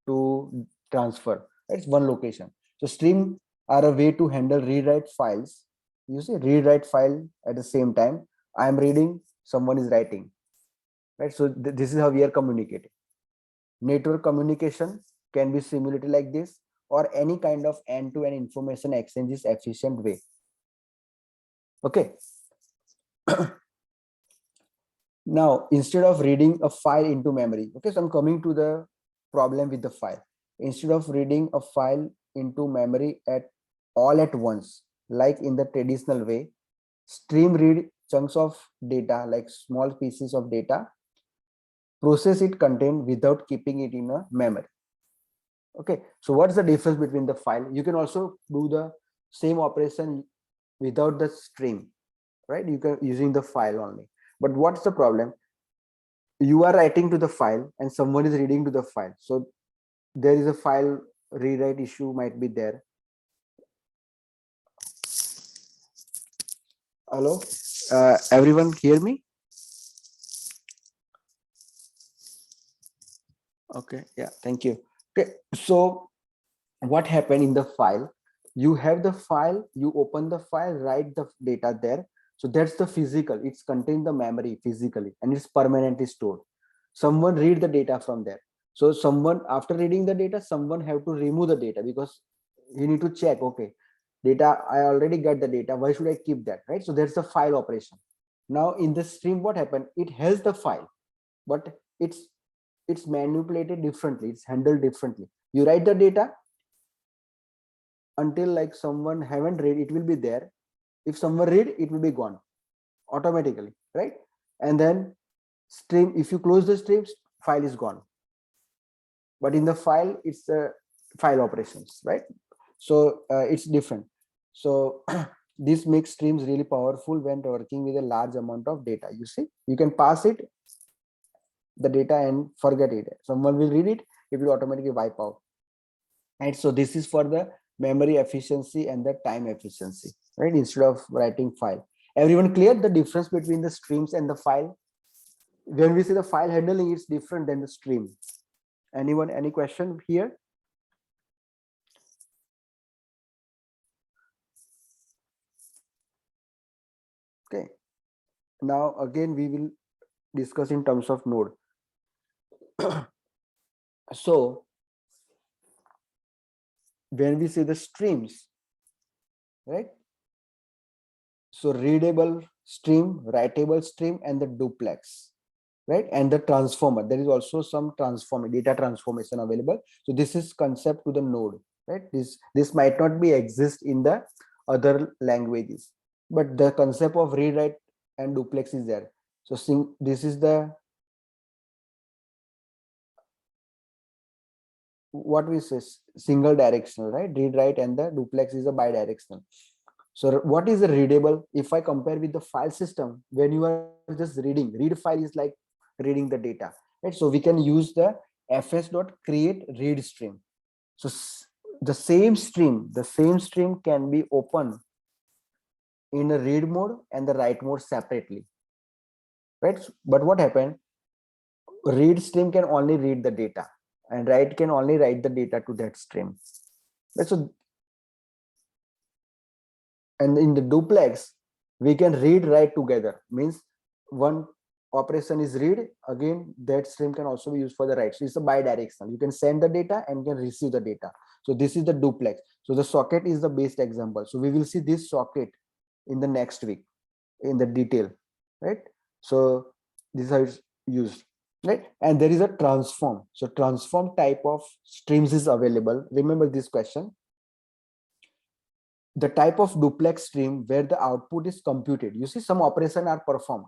to transfer. It's one location. So stream are a way to handle read write files. You see, read write file at the same time. I am reading, someone is writing, right? So this is how we are communicating. Network communication can be simulated like this, or any kind of end-to-end information exchange is efficient way. Okay. Now, instead of reading a file into memory, okay, so I'm coming to the problem with the file. Instead of reading a file into memory at all at once, like in the traditional way, stream read chunks of data, like small pieces of data, process it content without keeping it in a memory. Okay, so what's the difference between the file? You can also do the same operation without the stream, right? You can using the file only. But what's the problem? You are writing to the file and someone is reading to the file. So there is a file rewrite issue might be there. Hello, everyone hear me? Okay, yeah, thank you. Okay, so what happened in the file? You have the file, you open the file, write the data there. So that's the physical, it's contained the memory physically and it's permanently stored. Someone read the data from there. So someone, after reading the data, someone have to remove the data because you need to check, okay, data, I already got the data, why should I keep that, right? So that's the file operation. Now in the stream, what happened? It has the file, but it's manipulated differently, it's handled differently. You write the data until like someone haven't read, it will be there. If someone read, it will be gone automatically, right? And then stream, if you close the stream, file is gone. But in the file, it's file operations, right? So it's different. So this makes streams really powerful when working with a large amount of data. You see, you can pass it the data and forget it, someone will read it, it will automatically wipe out. And so this is for the memory efficiency and the time efficiency, right? Instead of writing file. Everyone clear the difference between the streams and the file? When we say the file handling, it's different than the stream. Anyone, any question here? Okay, now again we will discuss in terms of node. So when we say the streams, right? So readable stream, writable stream, and the duplex, right? And the transformer, there is also some transform data transformation available. So this is concept to the node, right? This might not be exist in the other languages, but the concept of read write and duplex is there. So this is the what we say single directional, right? Read write, and the duplex is a bidirectional. So what is a readable? If I compare with the file system, when you are just reading, read file is like reading the data, right? So we can use the fs.create read stream. So the same stream can be open in a read mode and the write mode separately, right? But what happened? Read stream can only read the data and write can only write the data to that stream. Right? So, and in the duplex, we can read write together, means one operation is read, again that stream can also be used for the write. So it's a bidirectional, you can send the data and can receive the data. So this is the duplex. So the socket is the best example. So we will see this socket in the next week in the detail, right? So this is how it's used, right? And there is a transform. So transform type of streams is available. Remember this question. The type of duplex stream where the output is computed. You see, some operation are performed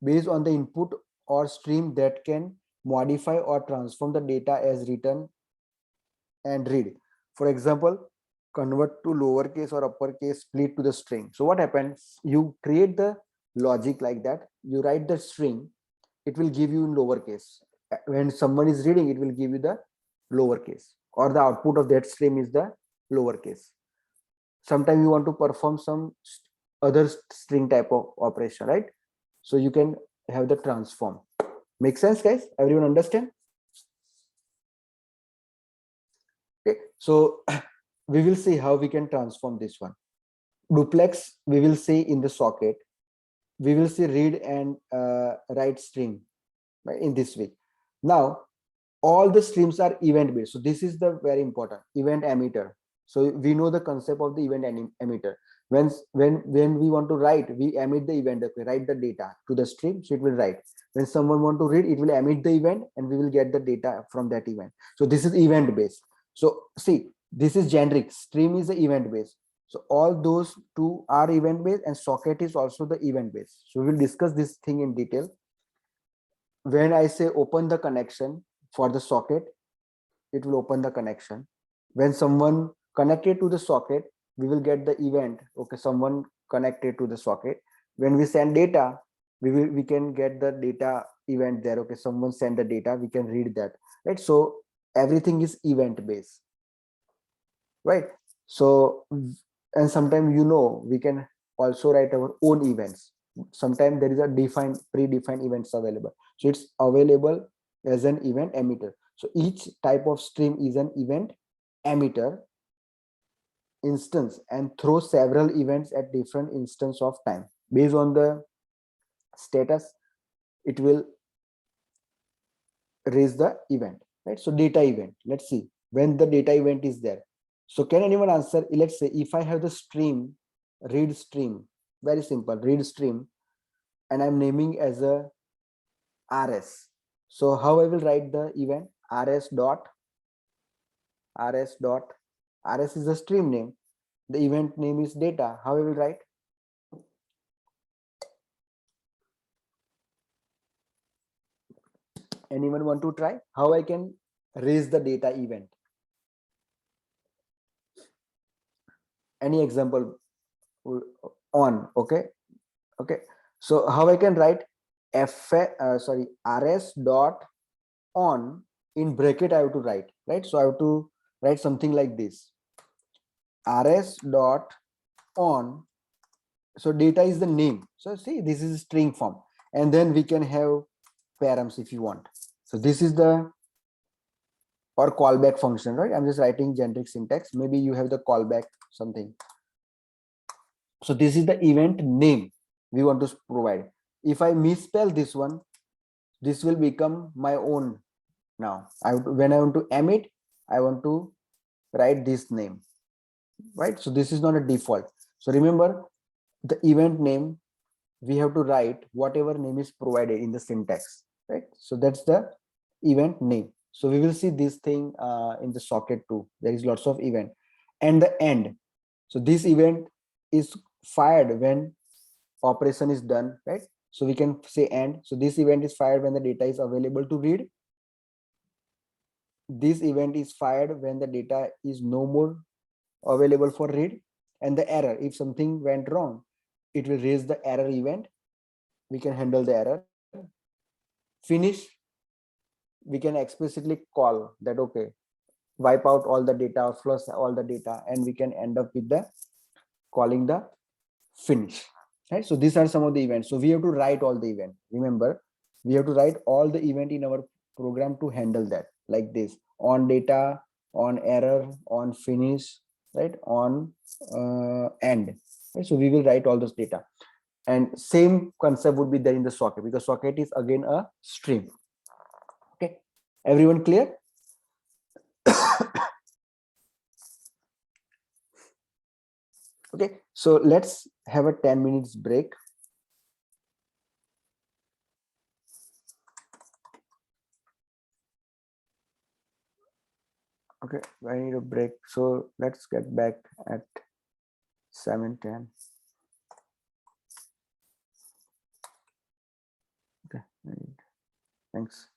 based on the input or stream that can modify or transform the data as written and read. For example, convert to lowercase or uppercase, split to the string. So what happens? You create the logic like that. You write the string, it will give you in lowercase. When someone is reading, it will give you the lowercase, or the output of that stream is the lowercase. Sometimes you want to perform some other string type of operation, right? So you can have the transform. Make sense, guys? Everyone understand? Okay, so we will see how we can transform this one. Duplex, we will see in the socket. We will see read and write stream, right, in this way. Now, all the streams are event based. So this is the very important event emitter. So we know the concept of the event emitter. When we want to write, we emit the event. Okay, write the data to the stream, so it will write. When someone want to read, it will emit the event, and we will get the data from that event. So this is event based. So see, this is generic. Stream is the event based. So all those two are event based, and socket is also the event based. So we will discuss this thing in detail. When I say open the connection for the socket, it will open the connection. When someone connected to the socket, we will get the event. Okay, someone connected to the socket. When we send data, we can get the data event there. Okay, someone send the data, we can read that, right? So everything is event based, right? So, and sometimes, we can also write our own events. Sometimes there is a predefined events available, so it's available as an event emitter. So each type of stream is an event emitter instance and throw several events at different instance of time. Based on the status, it will raise the event, right? So data event, let's see when the data event is there. So can anyone answer? Let's say if I have the stream, read stream, very simple, read stream, and I'm naming as a rs. So how I will write the event? Rs dot rs is the stream name, the event name is data. How I will write? Anyone want to try how I can raise the data event? Any example? On. Okay, so how I can write rs dot on, in bracket I have to write, right? So I have to write something like this: rs dot on. So data is the name. So see, this is string form, and then we can have params if you want. So this is the, or callback function, right? I'm just writing generic syntax. Maybe you have the callback something. So this is the event name we want to provide. If I misspell this one, this will become my own. Now when I want to emit, I want to write this name, right? So this is not a default. So remember, the event name, we have to write whatever name is provided in the syntax, right? So that's the event name. So we will see this thing in the socket too. There is lots of event. And the end, so this event is fired when operation is done, right? So we can say end. So this event is fired when the data is available to read. This event is fired when the data is no more available for read. And the error, if something went wrong, it will raise the error event. We can handle the error. Finish, we can explicitly call that, okay, wipe out all the data or flush all the data, and we can end up with the calling the finish, right? So these are some of the events. So we have to write all the event. Remember, we have to write all the event in our program to handle that, like this: on data, on error, on finish, right, on end, right? So we will write all those data, and same concept would be there in the socket, because socket is again a stream. Okay, everyone clear? Okay, so let's have a 10 minutes break. Okay, I need a break. So let's get back at 7:10. Okay, thanks.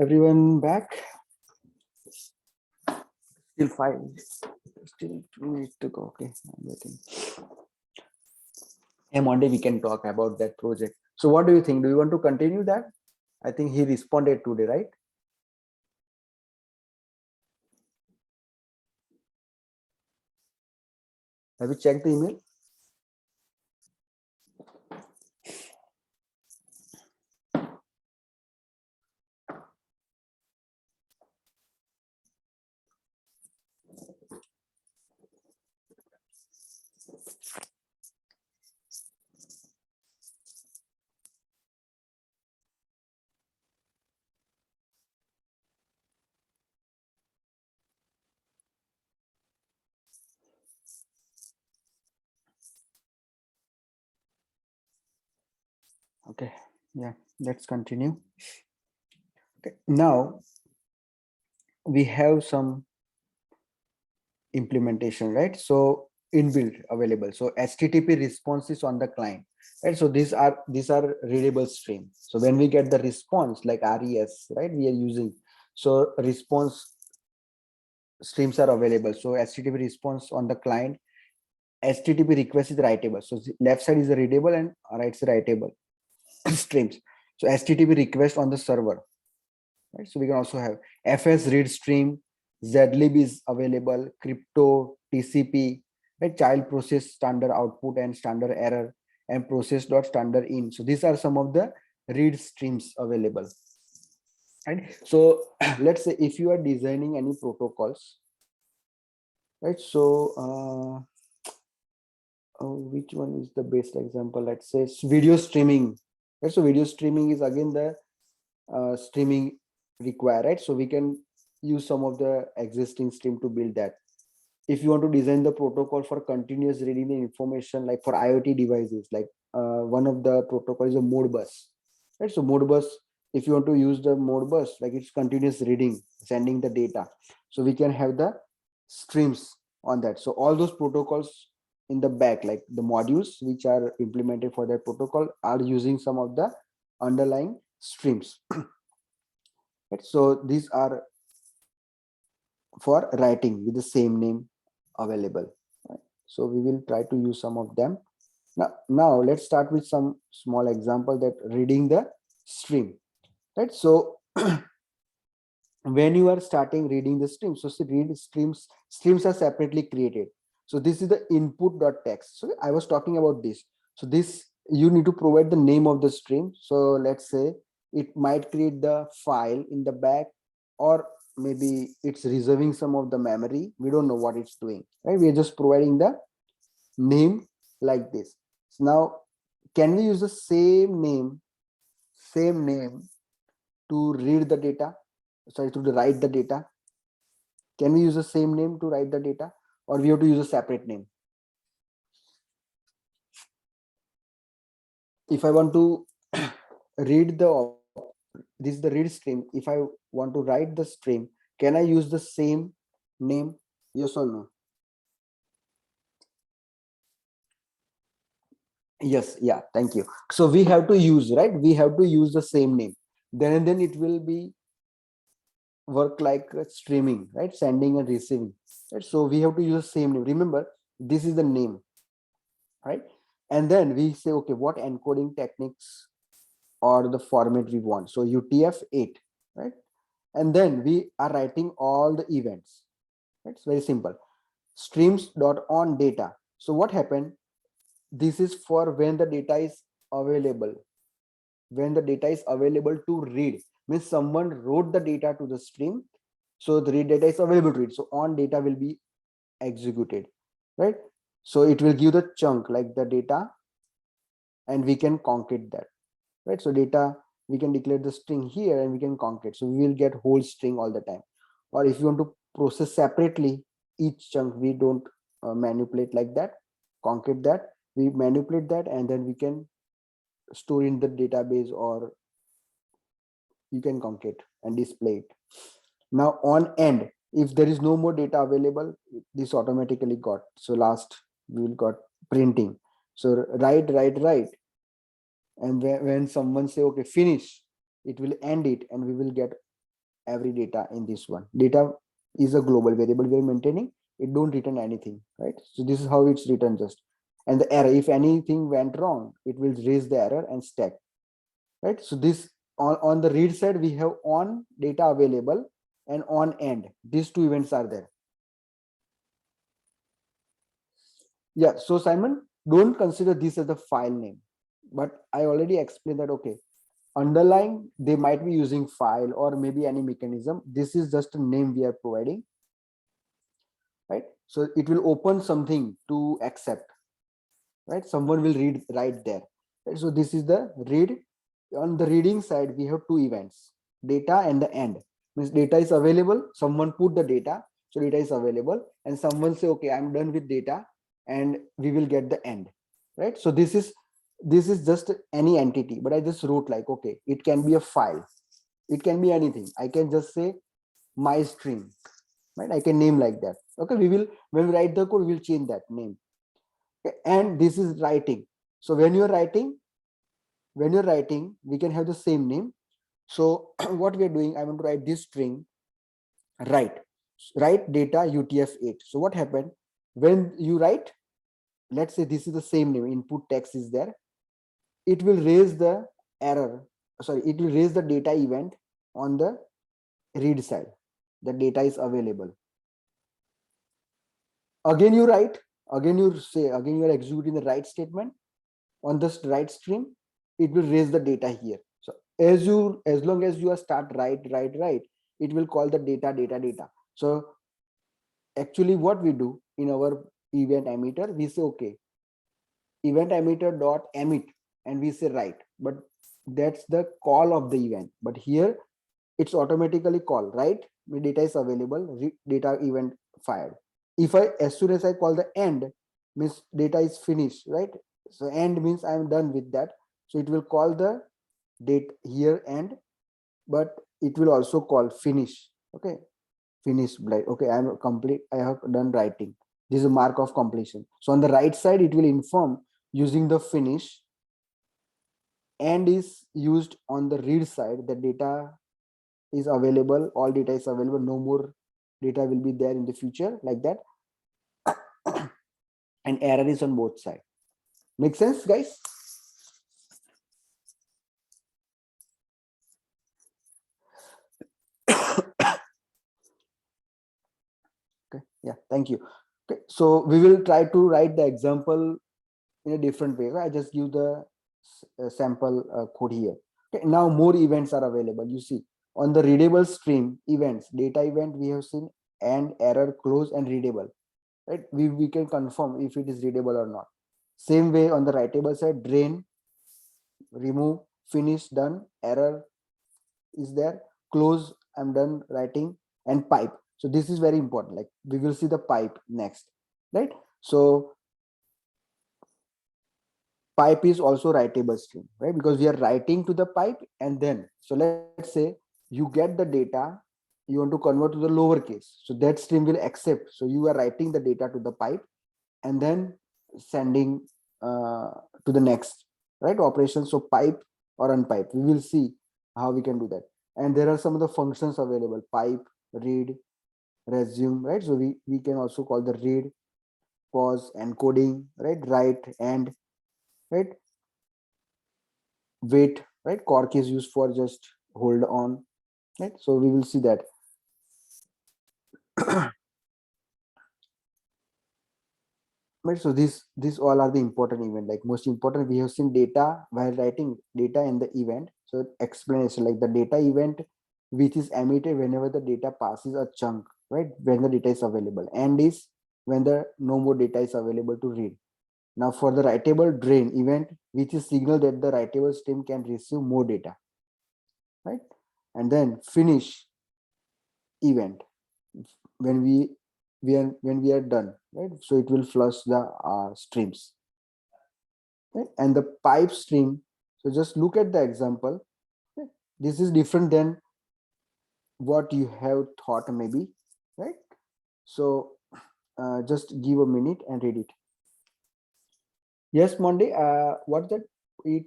Everyone back? Still 5. Still 2 minutes to go. Okay, I'm waiting. And Monday we can talk about that project. So what do you think? Do you want to continue that? I think he responded today, right? Have you checked the email? Okay, yeah, let's continue. Okay, now we have some implementation, right? So inbuilt available. So HTTP responses on the client, right? So these are readable stream. So when we get the response like RES, right, we are using, so response streams are available. So HTTP response on the client, HTTP request is writable. So left side is a readable and right side writable streams. So HTTP request on the server, right? So we can also have FS read stream, zlib is available, crypto, TCP, right? Child process standard output and standard error, and process dot standard in. So these are some of the read streams available, right? So let's say if you are designing any protocols, right? So which one is the best example? Let's say video streaming, right? So video streaming is again the streaming require, right? So we can use some of the existing stream to build that. If you want to design the protocol for continuous reading the information, like for IoT devices, like one of the protocol is a Modbus, right? So Modbus, if you want to use the Modbus, like it's continuous reading, sending the data, so we can have the streams on that. So all those protocols in the back, like the modules which are implemented for that protocol, are using some of the underlying streams. Right? So these are for writing with the same name available. Right? So we will try to use some of them. Now let's start with some small example that reading the stream. Right? So when you are starting reading the stream, so read streams are separately created. So this is the input.txt. So I was talking about this. So this, you need to provide the name of the stream. So let's say it might create the file in the back, or maybe it's reserving some of the memory. We don't know what it's doing, right? We are just providing the name like this. So now can we use the same name to read the data, sorry, to write the data? Can we use the same name to write the data, or we have to use a separate name? If I want to read this is the read stream. If I want to write the stream, can I use the same name? Yes or no? Yes, yeah, thank you. So we have to use, right? We have to use the same name. Then it will be work like streaming, right? Sending and receiving. Right? So we have to use the same name. Remember, this is the name, right? And then we say, okay, what encoding techniques or the format we want. So UTF-8, right? And then we are writing all the events. Right? It's very simple. Streams.on data. So what happened? This is for when the data is available. When the data is available to read, means someone wrote the data to the stream. So the read data is available to read. So on data will be executed, right? So it will give the chunk like the data, and we can concat that, right? So data, we can declare the string here and we can concat. So we will get whole string all the time. Or if you want to process separately each chunk, we don't manipulate like that, concat that, we manipulate that, and then we can store in the database, or you can concat and display it. Now on end, if there is no more data available, this automatically got, so last we will got printing. So write, and when someone say okay finish, it will end it, and we will get every data in this one. Data is a global variable we are maintaining. It don't return anything, right? So this is how it's written just. And the error, if anything went wrong, it will raise the error and stack, right? So this on the read side, we have on data available and on end. These two events are there. Yeah, so Simon, don't consider this as the file name, but I already explained that, okay, underlying, they might be using file or maybe any mechanism. This is just a name we are providing, right? So it will open something to accept, right? Someone will read right there, right? So this is the read. On the reading side, we have two events, data and the end. Means data is available, someone put the data, so data is available, and someone say, okay, I'm done with data, and we will get the end, right? So this is just any entity, but I just wrote like, okay, it can be a file, it can be anything. I can just say my stream, right? I can name like that. Okay, we will, when we write the code, we will change that name. Okay? And this is writing. So when you're writing, we can have the same name. So what we are doing, I want to write this string, write data UTF-8. So what happened when you write, let's say this is the same name, input text is there, it will raise the error, sorry, it will raise the data event on the read side. The data is available. Again you write, again you say, again you are executing the write statement on this write stream, it will raise the data here. So as long as you are start write, it will call the data. So actually what we do in our event emitter, we say, okay, event emitter dot emit, and we say write, but that's the call of the event. But here it's automatically called, right? The data is available, data event fired. If I, as soon as I call the end, means data is finished, right? So end means I'm done with that. So it will call the date here end, but it will also call finish. Okay, finish, like, okay, I'm complete, I have done writing. This is a mark of completion. So on the right side, it will inform using the finish. And is used on the read side, the data is available, all data is available, no more data will be there in the future, like that. And error is on both sides. Make sense, guys? Okay, yeah, thank you. Okay, so we will try to write the example in a different way. I just give the sample code here. Okay, now more events are available. You see on the readable stream, events, data event, we have seen and error, close, and readable, right? We can confirm if it is readable or not. Same way on the writable side, drain, remove, finish, done, error is there, close, I'm done writing, and pipe. So this is very important, like we will see the pipe next, right? So pipe is also writable stream, right? Because we are writing to the pipe, and then, so let's say you get the data, you want to convert to the lowercase, so that stream will accept. So you are writing the data to the pipe and then sending to the next, right, operation. So pipe or unpipe, we will see how we can do that. And there are some of the functions available, pipe, read, resume, right? So we can also call the read, pause, encoding, right, write, and, right, wait, right, cork is used for just hold on, right? So we will see that. Right, so these all are the important event, like most important, we have seen data while writing data in the event. So explanation, like the data event which is emitted whenever the data passes a chunk, right, when the data is available, and is when the no more data is available to read. Now for the writable, drain event, which is signal that the writable stream can receive more data, right? And then finish event, when we are done, right? So it will flush the streams, right? And the pipe stream, so just look at the example, right? This is different than what you have thought maybe, right? So just give a minute and read it. Yes, Monday, what that it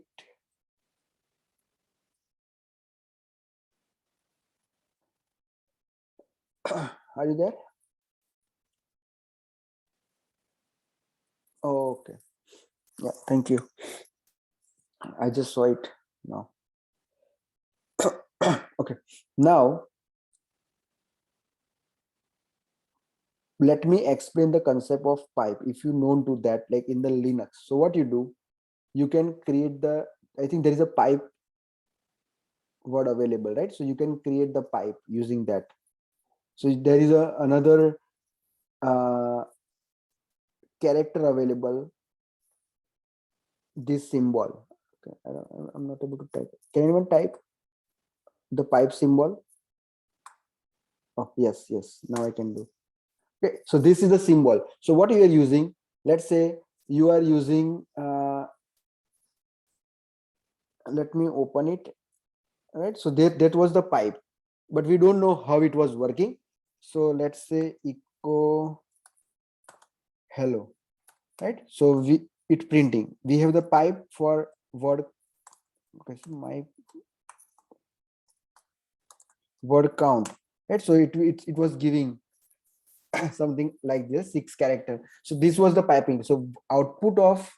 Are you there? Oh, okay. Yeah, thank you. I just saw it now. Okay. Now, let me explain the concept of pipe. If you known to that, like in the Linux. So what you do, you can create the, I think there is a pipe word available, right? So you can create the pipe using that. So there is another character available, this symbol. Okay, I'm not able to type. Can anyone type the pipe symbol? Oh, yes, yes. Now I can do. Okay, so this is the symbol. So what you are using, let's say you are using, let me open it, right? So that was the pipe, but we don't know how it was working. So let's say echo hello, right? So it printing. We have the pipe for word. Okay, so my word count, right? So it was giving something like this 6 character. So this was the piping. So output of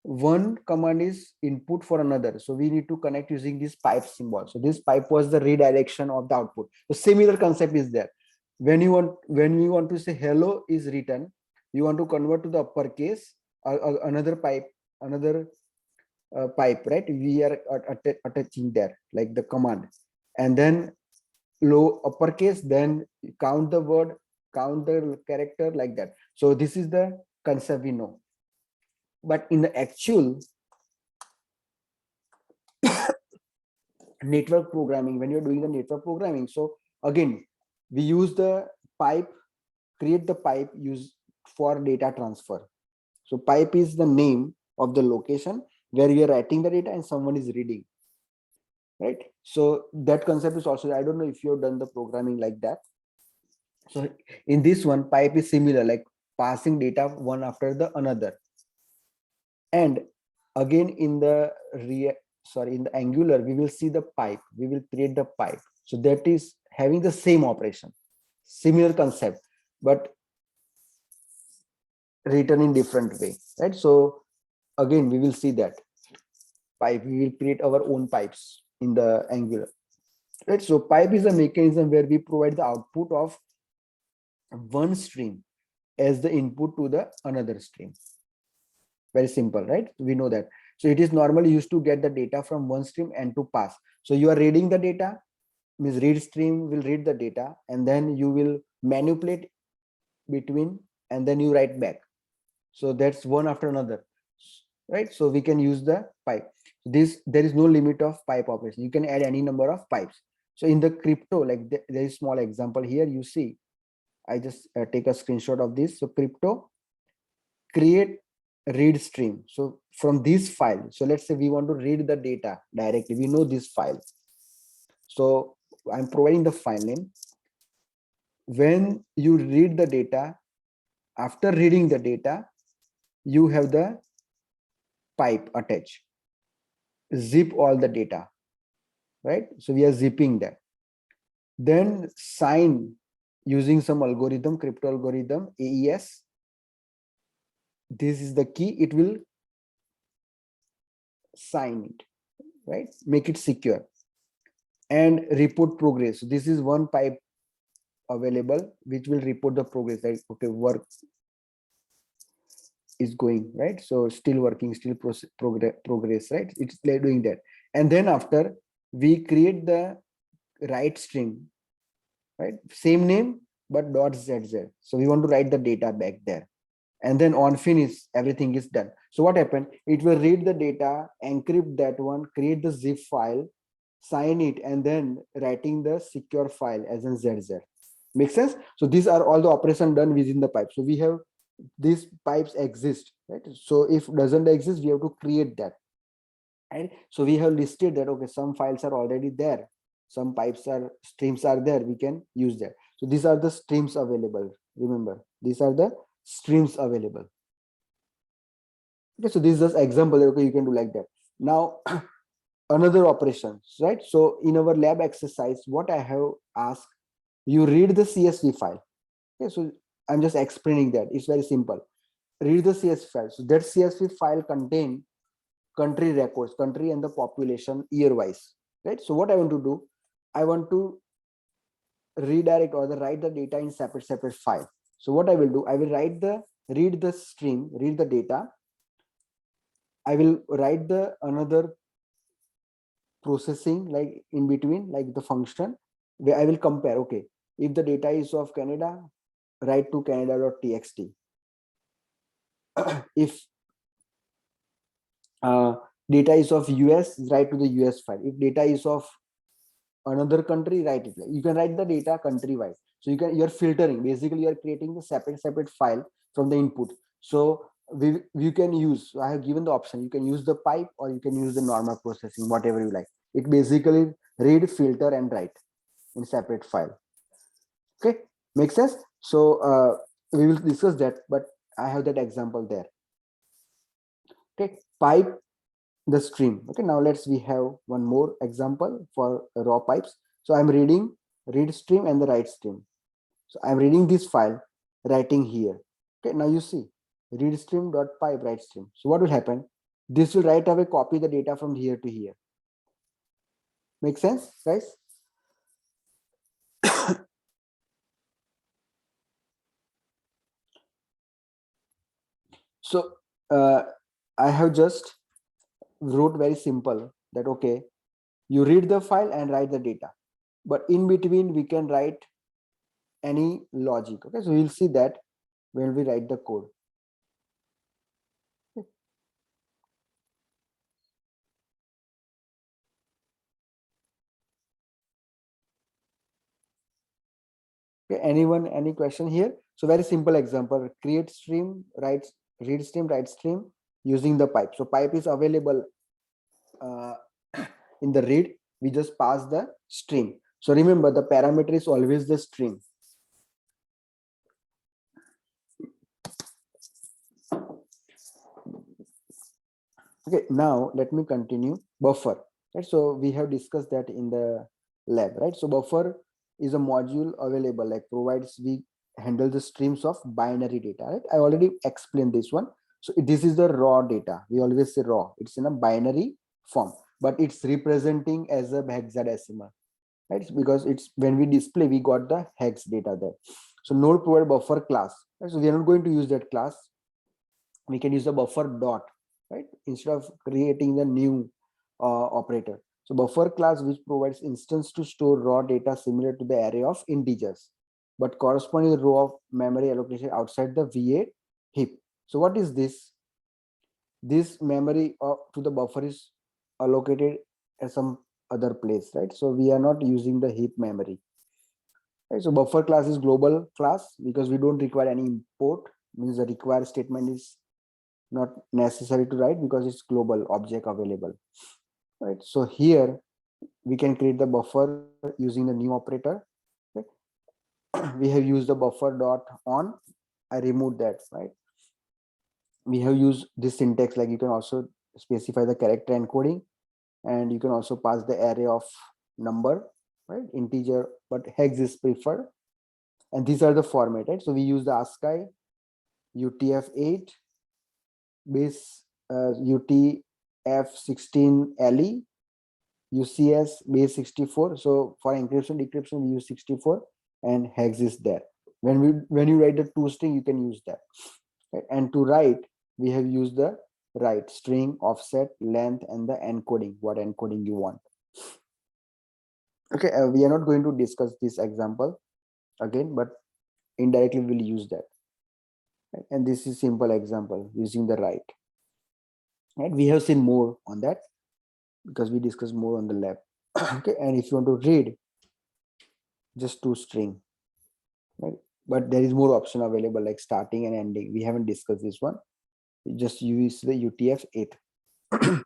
one command is input for another, so we need to connect using this pipe symbol. So this pipe was the redirection of the output. So similar concept is there. When we want to say hello is written, you want to convert to the uppercase, another pipe, another pipe, right? We are attaching there like the command, and then low uppercase, then count the word, count the character, like that. So this is the concept we know. But in the actual network programming, when you're doing the network programming, so again we use the pipe, create the pipe use for data transfer. So pipe is the name of the location where we are writing the data and someone is reading, right? So that concept is also, I don't know if you've done the programming like that. So in this one, pipe is similar, like passing data one after the another. And again in the in the Angular, we will see the pipe, we will create the pipe. So that is having the same operation, similar concept, but written in different way, right? So again we will see that pipe, we will create our own pipes in the Angular, right? So pipe is a mechanism where we provide the output of one stream as the input to the another stream. Very simple, right? We know that. So it is normally used to get the data from one stream and to pass. So you are reading the data, means read stream will read the data, and then you will manipulate between, and then you write back. So that's one after another, right? So we can use the pipe. This, there is no limit of pipe operation. You can add any number of pipes. So in the crypto, like there is small example here, you see, I just take a screenshot of this. So crypto create read stream. So from this file, so let's say we want to read the data directly, we know this file. So I'm providing the file name. When you read the data, after reading the data, you have the pipe attached, zip all the data, right? So we are zipping that, then sign using some algorithm, crypto algorithm, AES. This is the key, it will sign it, right? Make it secure and report progress. So this is one pipe available which will report the progress, like okay, work is going, right? So still working, still progress, right? It's doing that. And then after we create the write string, right? Same name but .zz. So we want to write the data back there, and then on finish everything is done. So what happened, it will read the data, encrypt that one, create the zip file, sign it, and then writing the secure file as in zz. Make sense? So these are all the operation done within the pipe. So we have these pipes exist, right? So if doesn't exist, we have to create that, right? So we have listed that okay, some files are already there, some pipes are streams are there, we can use that. So these are the streams available. Remember, these are the streams available. Okay, so this is just example. Okay, you can do like that. Now another operations, right? So in our lab exercise, what I have asked, you read the CSV file. Okay, so I'm just explaining that. It's very simple. Read the CSV file. So that CSV file contain country records, country and the population year wise, right? So what I want to do, I want to redirect or write the data in separate file. So what I will do, I will read the stream, read the data. I will write the another processing like in between, like the function where I will compare. Okay, if the data is of Canada, write to canada.txt. If data is of US, write to the US file. If data is of another country, write it. You can write the data country wise. So you're filtering. Basically, you're creating the separate file from the input. So you can use. I have given the option. You can use the pipe or you can use the normal processing, whatever you like. It basically read, filter, and write in separate file. Okay, makes sense. So we will discuss that, but I have that example there. Okay, pipe the stream. Okay, now we have one more example for raw pipes. So I'm reading read stream and the write stream. So I'm reading this file, writing here. Okay, now you see read stream dot pipe write stream. So what will happen? This will right away copy the data from here to here. Make sense, guys? So I have just wrote very simple that okay, you read the file and write the data, but in between we can write any logic. Okay, so we'll see that when we write the code. Okay, anyone, any question here? So very simple example, create stream, write, read stream, write stream using the pipe. So pipe is available uh, in the read, we just pass the stream. So remember the parameter is always the stream. Okay, now let me continue buffer. Right, so we have discussed that in the lab, right? So buffer is a module available, like provides we handle the streams of binary data, right? I already explained this one. So this is the raw data. We always say raw. It's in a binary form, but it's representing as a hexadecimal, right? Because it's when we display, we got the hex data there. So node provide buffer class. Right? So we are not going to use that class. We can use the buffer dot, right? Instead of creating the new operator. So buffer class which provides instance to store raw data similar to the array of integers, but corresponding row of memory allocation outside the V8 heap. So what is this? This memory to the buffer is allocated at some other place, right? So we are not using the heap memory. Right? So buffer class is global class because we don't require any import, means the require statement is not necessary to write because it's global object available, right? So here we can create the buffer using the new operator. Okay. We have used the buffer dot on. I removed that, right? We have used this syntax, like you can also specify the character encoding, and you can also pass the array of number, right? Integer, but hex is preferred. And these are the format, right? So we use the ASCII, UTF-8, base UTF-16 LE, UCS base 64. So for encryption decryption we use 64, and hex is there. When you write the toString, you can use that. Right? And to write, we have used the write string, offset, length, and the encoding, what encoding you want. Okay, we are not going to discuss this example again, but indirectly we'll use that. Right? And this is simple example using the write. Right? We have seen more on that because we discussed more on the lab. Okay, and if you want to read, just toString, right? But there is more option available like starting and ending. We haven't discussed this one. We just use the UTF-8. Okay.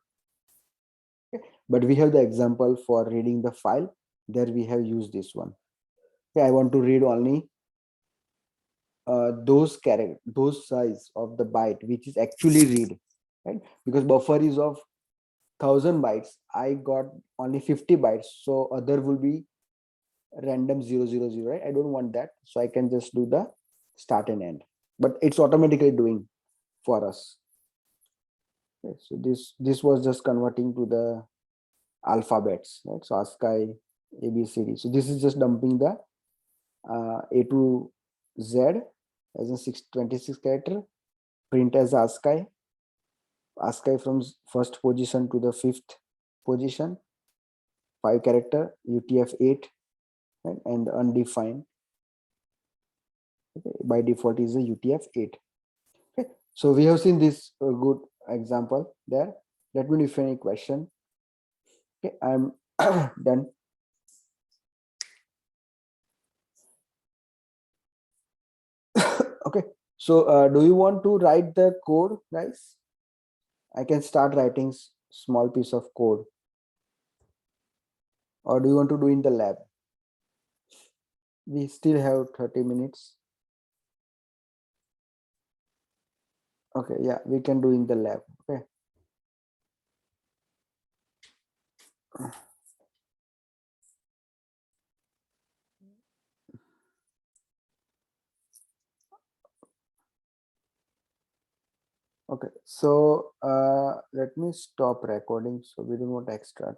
But we have the example for reading the file. There we have used this one. Okay, I want to read only those size of the byte which is actually read, right? Because buffer is of 1000 bytes. I got only 50 bytes, so other will be random 000, right? I don't want that, so I can just do the start and end, but it's automatically doing for us. Okay, so this was just converting to the alphabets, right? So ASCII, ABCD. So this is just dumping the A to Z as a 26 character, print as ASCII, ASCII from first position to the fifth position, 5 character, UTF-8, right? And undefined, okay, by default is a UTF-8. Okay, so we have seen this good example there. Let me know if any question. Okay, I'm done. Okay, so do you want to write the code, guys? I can start writing small piece of code, or do you want to do in the lab? We still have 30 minutes. Okay, yeah, we can do in the lab. Okay. Okay, so let me stop recording so we don't want extra